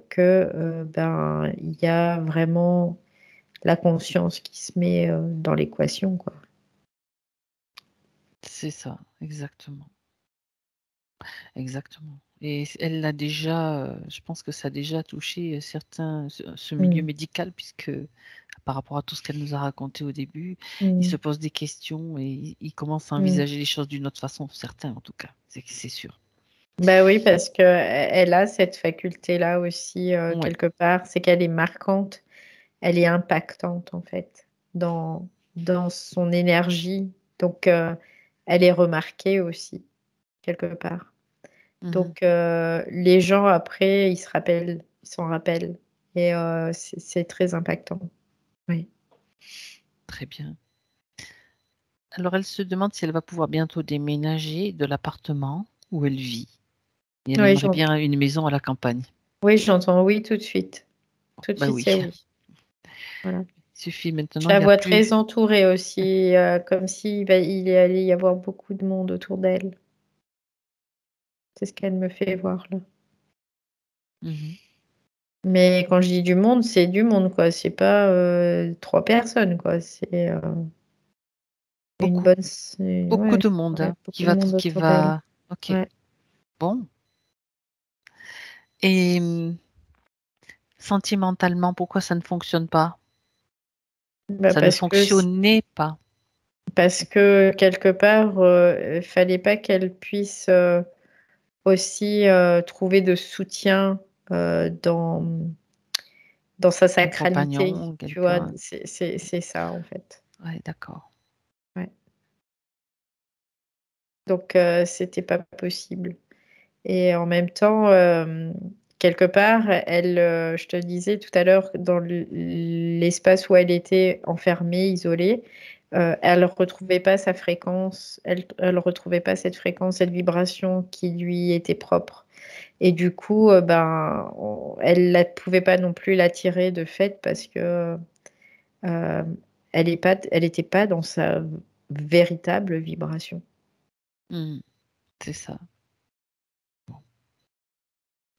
B: que ben, il y a vraiment la conscience qui se met dans l'équation, quoi.
A: C'est ça, exactement. Exactement. Et elle l'a déjà, je pense que ça a déjà touché certains, ce milieu
B: Mm,
A: médical, puisque par rapport à tout ce qu'elle nous a raconté au début, ils se
B: mm,
A: posent des questions et ils commencent à
B: mm.
A: envisager les choses d'une autre façon, certains en tout cas, c'est sûr.
B: Bah oui, parce qu'elle a cette faculté-là aussi,
A: Ouais,
B: quelque part, c'est qu'elle est marquante. elle est impactante en fait dans son énergie. Donc, elle est remarquée aussi, quelque part. Donc, les gens, après, ils s'en rappellent. Et c'est très impactant. Oui.
A: Très bien. Alors, elle se demande si elle va pouvoir bientôt déménager de l'appartement où elle vit. Et elle
B: Oui,
A: aimerait bien une maison à la campagne.
B: oui, j'entends oui tout de suite. Tout de
A: Bah
B: suite,
A: oui.
B: c'est oui. Voilà.
A: Il suffit
B: Je
A: maintenant,
B: la
A: il n'y a
B: vois
A: plus.
B: très entourée aussi, comme s'il il allait y avoir beaucoup de monde autour d'elle. C'est ce qu'elle me fait voir là.
A: Mhm.
B: Mais quand je dis du monde, c'est du monde, quoi. C'est pas 3 personnes, quoi. C'est une
A: Beaucoup,
B: bonne.
A: beaucoup
B: Ouais,
A: de monde
B: ouais,
A: qui
B: beaucoup de monde
A: qui
B: autour d'elle.
A: va. Ok.
B: Ouais.
A: Bon. Et sentimentalement, pourquoi ça ne fonctionne pas?
B: Bah,
A: Ça ne fonctionnait pas.
B: parce que quelque part, fallait pas qu'elle puisse aussi trouver de soutien dans sa
A: Un
B: sacralité,
A: compagnon,
B: tu vois.
A: quelqu'un.
B: C'est ça en fait.
A: Ouais, d'accord.
B: Ouais. Donc c'était pas possible. Et en même temps, quelque part, elle, je te disais tout à l'heure, dans l'espace où elle était enfermée, isolée, elle retrouvait pas sa fréquence, elle retrouvait pas cette fréquence, cette vibration qui lui était propre. Et du coup, elle ne pouvait pas non plus l'attirer de fait parce que euh, elle était pas dans sa véritable vibration.
A: C'est ça.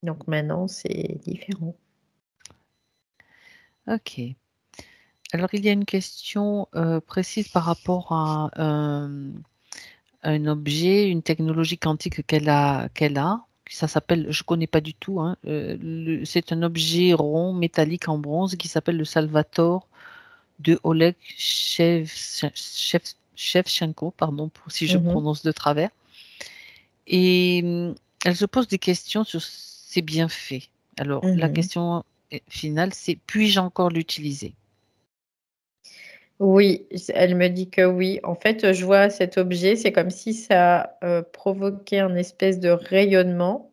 B: Donc maintenant, c'est différent.
A: Ok. Alors, il y a une question précise par rapport à un objet, une technologie quantique qu'elle a. Ça s'appelle, je ne connais pas du tout, hein, c'est un objet rond métallique en bronze qui s'appelle le Salvator de Oleg Shevchenko, pardon si je
B: Mhm.
A: prononce de travers. Et elle se pose des questions sur ses bienfaits. Alors, la
B: Mhm.
A: question finale, c'est puis-je encore l'utiliser?
B: Oui, elle me dit que oui. En fait, je vois cet objet, c'est comme si ça provoquait un espèce de rayonnement.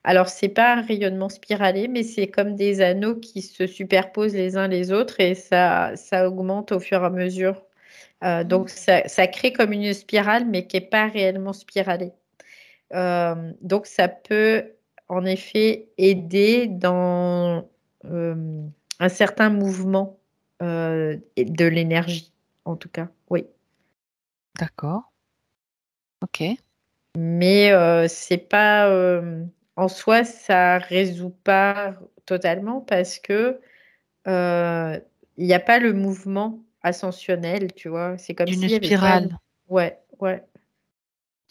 B: Alors, c'est pas un rayonnement spiralé, mais c'est comme des anneaux qui se superposent les uns les autres et ça augmente au fur et à mesure. Donc, ça crée comme une spirale, mais qui n'est pas réellement spiralée. Donc, ça peut en effet aider dans un certain mouvement de l'énergie, en tout cas, oui.
A: D'accord. Ok.
B: Mais c'est pas en soi, ça résout pas totalement parce que il n'y a pas le mouvement ascensionnel, tu vois. C'est comme
A: D'une
B: s'il y avait pas.
A: spirale.
B: Ouais, ouais.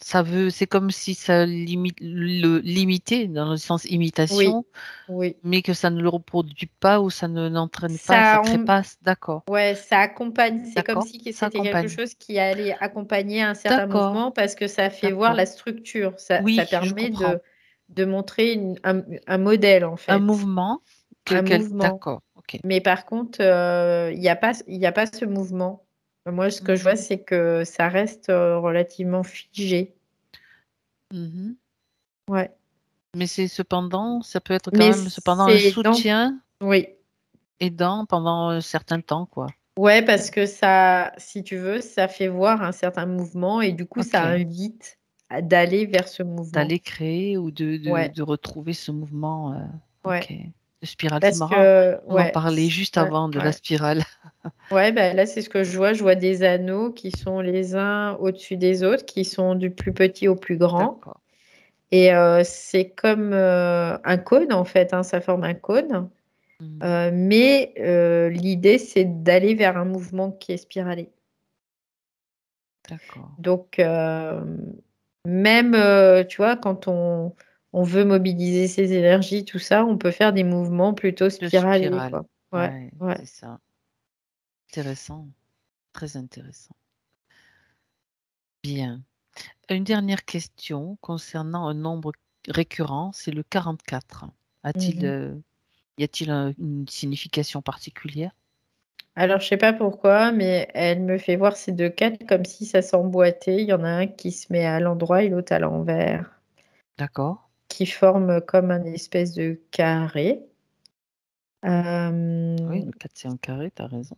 A: C'est comme si ça le limitait dans le sens
B: Oui,
A: imitation,
B: oui.
A: mais que ça ne le reproduit pas ou ça ne n'entraîne pas, ça
B: Ça,
A: crée pas. D'accord.
B: ouais, ça accompagne. C'est comme
A: D'accord.
B: si
A: Ça
B: c'était quelque
A: accompagne.
B: chose qui allait accompagner un certain
A: D'accord.
B: mouvement parce que ça fait voir
A: D'accord.
B: la structure. Ça
A: Oui, je
B: permet
A: comprends.
B: de montrer un modèle, en
A: Un
B: fait.
A: mouvement
B: Un mouvement.
A: d'accord. Ok.
B: Mais par contre, il y a pas ce mouvement. Moi, ce que je vois,
A: Mhm.
B: c'est que ça reste relativement figé.
A: Mhm.
B: Ouais.
A: Mais c'est cependant, ça peut être quand
B: Mais
A: même cependant un
B: c'est donc,
A: soutien
B: oui.
A: aidant pendant un certain temps, quoi.
B: Ouais, parce que ça, si tu veux, ça fait voir un certain mouvement et du coup, ça
A: Ok.
B: invite d'aller vers ce mouvement.
A: D'aller créer ou
B: Ouais,
A: de retrouver ce mouvement.
B: ouais.
A: Ok. De spirale, c'est
B: Parce
A: marrant.
B: que,
A: On en
B: ouais,
A: parlait juste
B: ouais,
A: avant de la
B: ouais.
A: spirale.
B: Ouais, bah, là, c'est ce que je vois. Je vois des anneaux qui sont les uns au-dessus des autres, qui sont du plus petit au plus grand.
A: D'accord.
B: Et c'est comme un cône, en fait, hein, ça forme un cône.
A: Mhm.
B: Mais l'idée, c'est d'aller vers un mouvement qui est spiralé.
A: D'accord.
B: Donc, même, tu vois, quand on veut mobiliser ses énergies, tout ça, on peut faire des mouvements plutôt
A: De
B: spiralés,
A: spirale.
B: quoi. Ouais,
A: Ouais,
B: ouais.
A: c'est ça. Intéressant. Très intéressant. Bien. Une dernière question concernant un nombre récurrent, c'est le 44.
B: Mhm.
A: Y a-t-il une signification particulière?
B: Alors, je sais pas pourquoi, mais elle me fait voir ces deux cartes comme si ça s'emboîtait. Il y en a un qui se met à l'endroit et l'autre à l'envers,
A: D'accord.
B: qui forment comme un espèce de carré.
A: Oui,
B: Euh,
A: le 4 c'est un carré, tu as raison.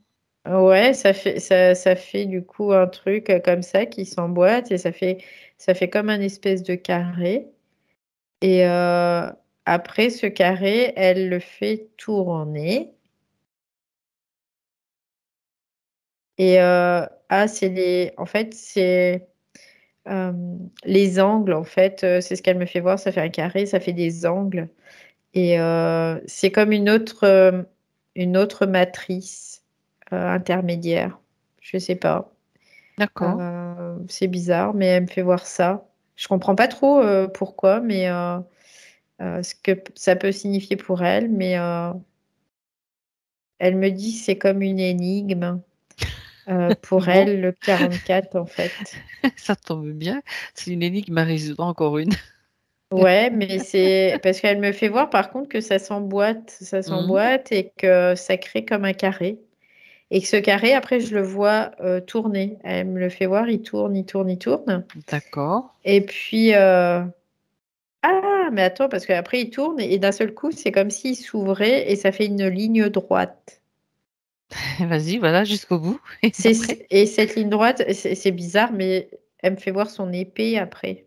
B: ouais, ça fait du coup un truc comme ça qui s'emboîte et ça fait comme un espèce de carré. Et après ce carré, elle le fait tourner. Et en fait, c'est euh, les angles, en fait, c'est ce qu'elle me fait voir, ça fait un carré, ça fait des angles. Et c'est comme une autre matrice intermédiaire. Je sais pas.
A: D'accord.
B: C'est bizarre, mais elle me fait voir ça. Je comprends pas trop pourquoi, mais ce que ça peut signifier pour elle, mais elle me dit que c'est comme une énigme pour
A: Bon,
B: elle, le 44 en fait.
A: ça tombe bien. C'est une énigme à résoudre, encore une.
B: Ouais, mais c'est parce qu'elle me fait voir par contre que ça
A: Mhm.
B: s'emboîte et que ça crée comme un carré. Et que ce carré, après, je le vois tourner. Elle me le fait voir, il tourne, il tourne, il tourne.
A: D'accord.
B: Et puis, ah, mais attends, parce qu'après, il tourne et d'un seul coup, c'est comme s'il s'ouvrait et ça fait une ligne droite.
A: Vas-y, voilà, jusqu'au bout. Et après?
B: Et cette ligne droite, c'est bizarre, mais elle me fait voir son épée après.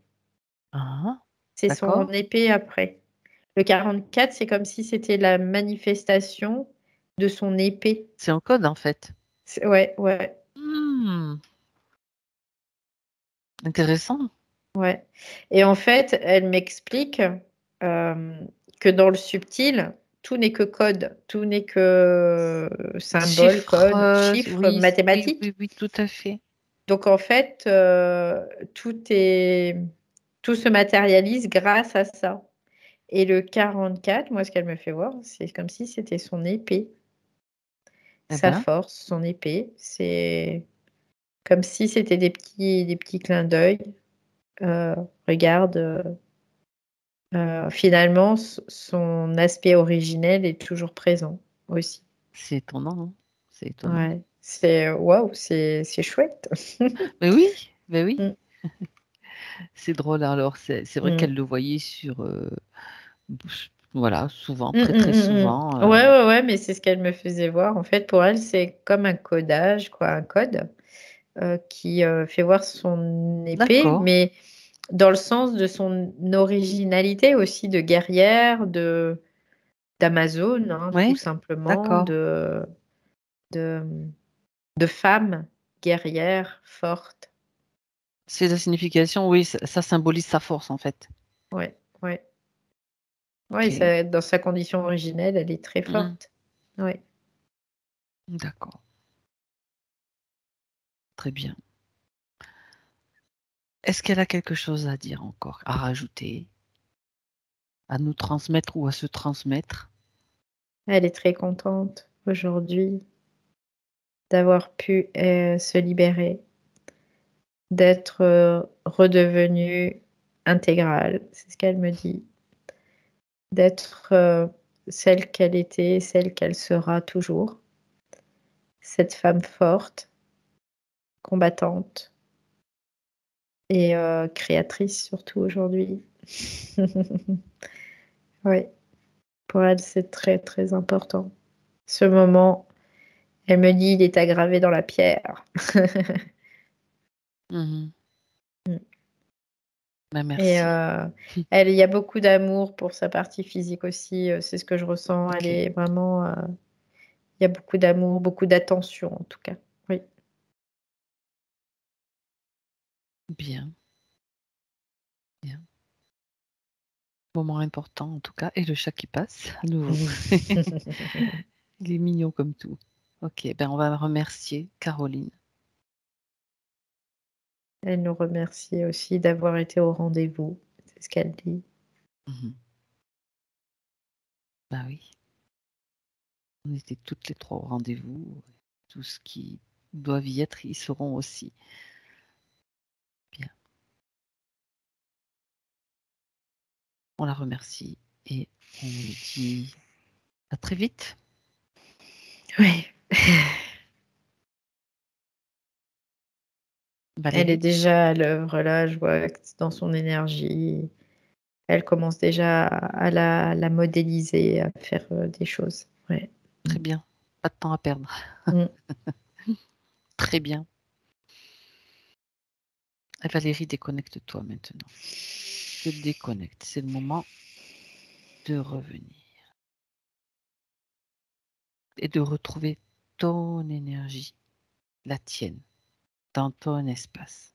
A: Ah,
B: C'est son
A: d'accord.
B: épée après. Le 44, c'est comme si c'était la manifestation de son épée.
A: C'est un code, en fait.
B: Ouais, ouais,
A: Hmm, intéressant.
B: ouais. Et en fait, elle m'explique que dans le subtil, tout n'est que code, tout n'est que symbole,
A: Chiffre,
B: code, chiffre,
A: oui, oui,
B: mathématiques.
A: oui, oui, tout à fait.
B: Donc en fait, tout est, tout se matérialise grâce à ça. Et le 44, moi, ce qu'elle me fait voir, c'est comme si c'était son épée,
A: Eh
B: sa
A: ben,
B: force, son épée. C'est comme si c'était des petits clins d'œil. Euh, regarde, finalement, son aspect originel est toujours présent aussi.
A: c'est étonnant, hein. C'est étonnant.
B: Ouais, c'est waouh, c'est chouette.
A: Mais oui, mais oui,
B: Mm,
A: c'est drôle. Alors, c'est vrai
B: mm,
A: qu'elle le voyait sur, voilà, souvent,
B: mm,
A: très, très
B: mm.
A: souvent.
B: Ouais, ouais, ouais, mais c'est ce qu'elle me faisait voir. En fait, pour elle, c'est comme un codage, quoi, un code qui fait voir son épée,
A: D'accord.
B: mais dans le sens de son originalité aussi de guerrière, de d'Amazon, hein, tout
A: Oui,
B: simplement,
A: d'accord.
B: de, de femme guerrière forte.
A: C'est la signification, oui, ça symbolise sa force, en fait.
B: Ouais, ouais. Ouais,
A: Ok.
B: dans sa condition originelle, elle est très
A: Hmm,
B: forte. Ouais.
A: d'accord. Très bien. Est-ce qu'elle a quelque chose à dire encore, à rajouter, à nous transmettre ou à se transmettre?
B: Elle est très contente aujourd'hui d'avoir pu se libérer, d'être redevenue intégrale. C'est ce qu'elle me dit. D'être celle qu'elle était, celle qu'elle sera toujours. Cette femme forte, combattante et créatrice surtout aujourd'hui. Oui, pour elle, c'est très, très important. Ce moment, elle me dit, il est aggravé dans la pierre.
A: Mhm. Ben,
B: Et
A: merci.
B: il y a beaucoup d'amour pour sa partie physique aussi. C'est ce que je ressens. Elle
A: Ok,
B: est vraiment, il y a beaucoup d'amour, beaucoup d'attention en tout cas. Oui.
A: bien, bien. Moment important en tout cas. Et le chat qui passe à nouveau. Il est mignon comme tout. Ok, ben on va remercier Caroline.
B: Elle nous remercie aussi d'avoir été au rendez-vous. C'est ce qu'elle dit.
A: Mhm. Ben oui, on était toutes les trois au rendez-vous. Tout ce qui doivent y être, ils seront aussi. Bien, on la remercie et on lui dit à très vite.
B: Oui. Elle est
A: Valérie?
B: déjà à l'œuvre là, je vois que c'est dans son énergie. Elle commence déjà à la modéliser, à faire des choses. Ouais.
A: Très bien. Pas de temps à perdre.
B: Mm.
A: Très bien. Et Valérie, déconnecte-toi maintenant. Te déconnecte. C'est le moment de revenir et de retrouver ton énergie, la tienne, dans ton espace.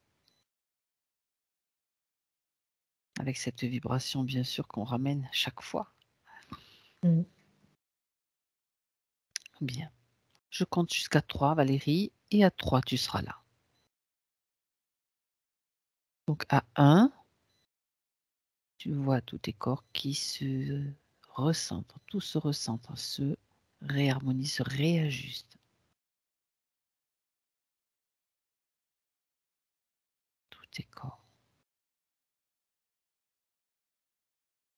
A: Avec cette vibration, bien sûr, qu'on ramène chaque fois.
B: Mm.
A: Bien. Je compte jusqu'à 3, Valérie, et à 3, tu seras là. Donc à 1, tu vois tous tes corps qui se recentrent, tout se recentre, se réharmonise, se réajuste. Tous tes corps.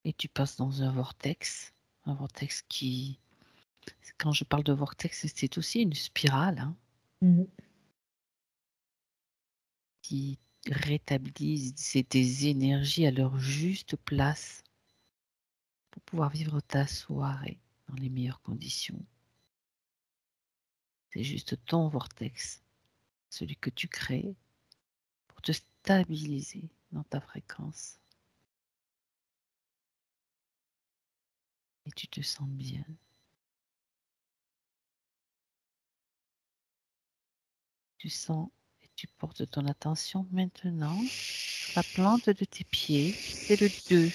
A: Et tu passes dans un vortex qui, quand je parle de vortex, c'est aussi une spirale, hein,
B: Mm.
A: qui rétablissent tes énergies à leur juste place pour pouvoir vivre ta soirée dans les meilleures conditions. C'est juste ton vortex, celui que tu crées pour te stabiliser dans ta fréquence. Et tu te sens bien. Tu sens et tu portes ton attention maintenant sur la plante de tes pieds. C'est le 2.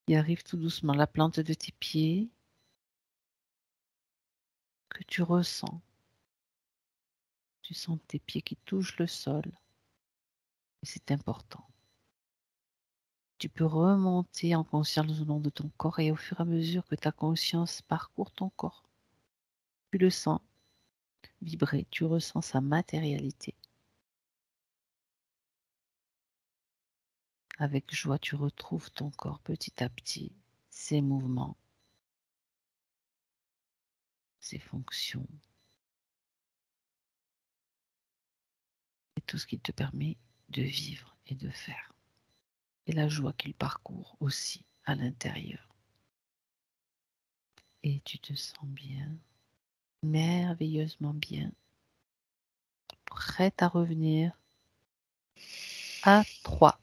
A: Il arrive tout doucement, la plante de tes pieds que tu ressens. Tu sens tes pieds qui touchent le sol. Et c'est important. Tu peux remonter en conscience le long de ton corps et au fur et à mesure que ta conscience parcourt ton corps, tu le sens vibrer, tu ressens sa matérialité. Avec joie, tu retrouves ton corps petit à petit, ses mouvements, ses fonctions et tout ce qui te permet de vivre et de faire. Et la joie qu'il parcourt aussi à l'intérieur. Et tu te sens bien, merveilleusement bien, prête à revenir à 3.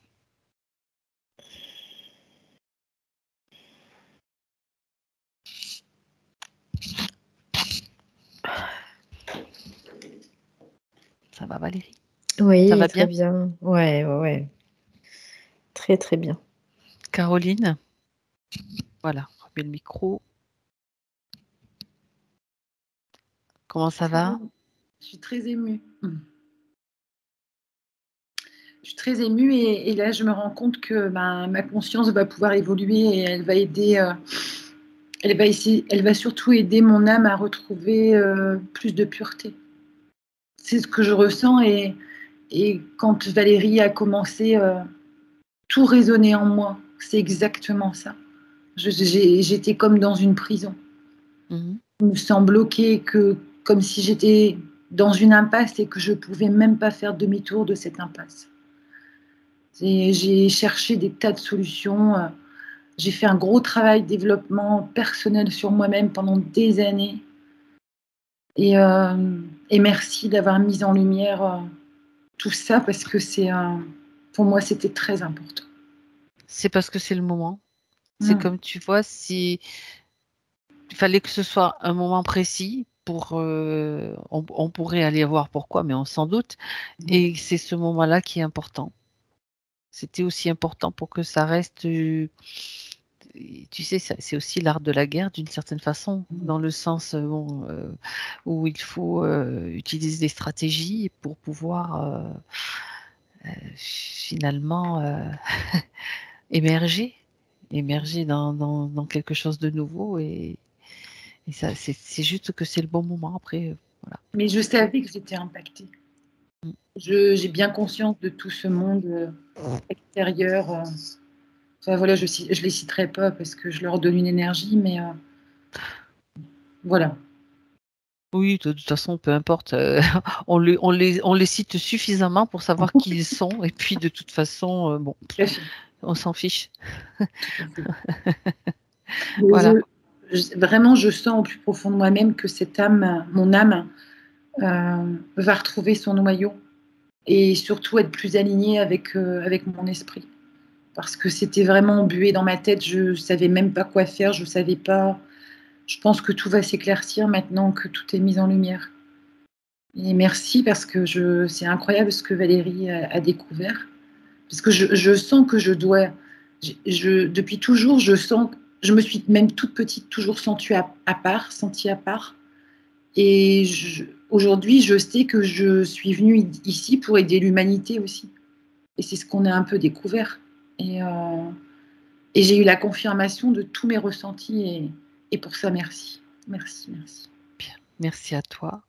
A: Ça va Valérie? Ça
B: Oui,
A: va
B: très
A: bien?
B: bien. Ouais. Très, très bien.
A: Caroline? Voilà, remets le micro. Comment ça va?
C: Je suis très émue. Je suis très émue et là, je me rends compte que ma conscience va pouvoir évoluer et elle va aider, elle va surtout aider mon âme à retrouver plus de pureté. C'est ce que je ressens et quand Valérie a commencé, tout résonnait en moi. C'est exactement ça. J'étais comme dans une prison.
A: Mmh.
C: Je me sens bloquée, comme si j'étais dans une impasse et que je ne pouvais même pas faire demi-tour de cette impasse. J'ai cherché des tas de solutions. J'ai fait un gros travail de développement personnel sur moi-même pendant des années. Et, merci d'avoir mis en lumière tout ça parce que pour moi, c'était très important.
A: C'est parce que c'est le moment. C'est
C: Mm.
A: comme tu vois, si il fallait que ce soit un moment précis pour, on pourrait aller voir pourquoi, mais on s'en doute et c'est ce moment-là qui est important. C'était aussi important pour que ça reste, tu sais, c'est aussi l'art de la guerre d'une certaine façon, dans le sens, où il faut, utiliser des stratégies pour pouvoir, finalement, émerger dans quelque chose de nouveau et ça, c'est juste que c'est le bon moment après, voilà.
C: Mais je savais que j'étais impactée.
A: Mmh.
C: J'ai bien conscience de tout ce monde extérieur. Enfin, voilà, je les citerai pas parce que je leur donne une énergie, mais voilà.
A: Oui, de toute façon, peu importe, on les cite suffisamment pour savoir qui ils sont et puis de toute façon, bon,
C: Tout à fait,
A: on s'en fiche.
C: tout à fait. Mais
A: Voilà.
C: vraiment, je sens au plus profond de moi-même que cette âme, mon âme, va retrouver son noyau et surtout être plus alignée avec mon esprit. Parce que c'était vraiment embué dans ma tête, je ne savais même pas quoi faire, je savais pas. Je pense que tout va s'éclaircir maintenant que tout est mis en lumière. Et merci parce que c'est incroyable ce que Valérie a découvert. Parce que je sens que je dois. Depuis toujours, je me suis même toute petite toujours sentie à part. Et aujourd'hui, je sais que je suis venue ici pour aider l'humanité aussi. Et c'est ce qu'on a un peu découvert. Et j'ai eu la confirmation de tous mes ressentis. Et pour ça, merci. Merci, merci.
A: Bien, merci à toi.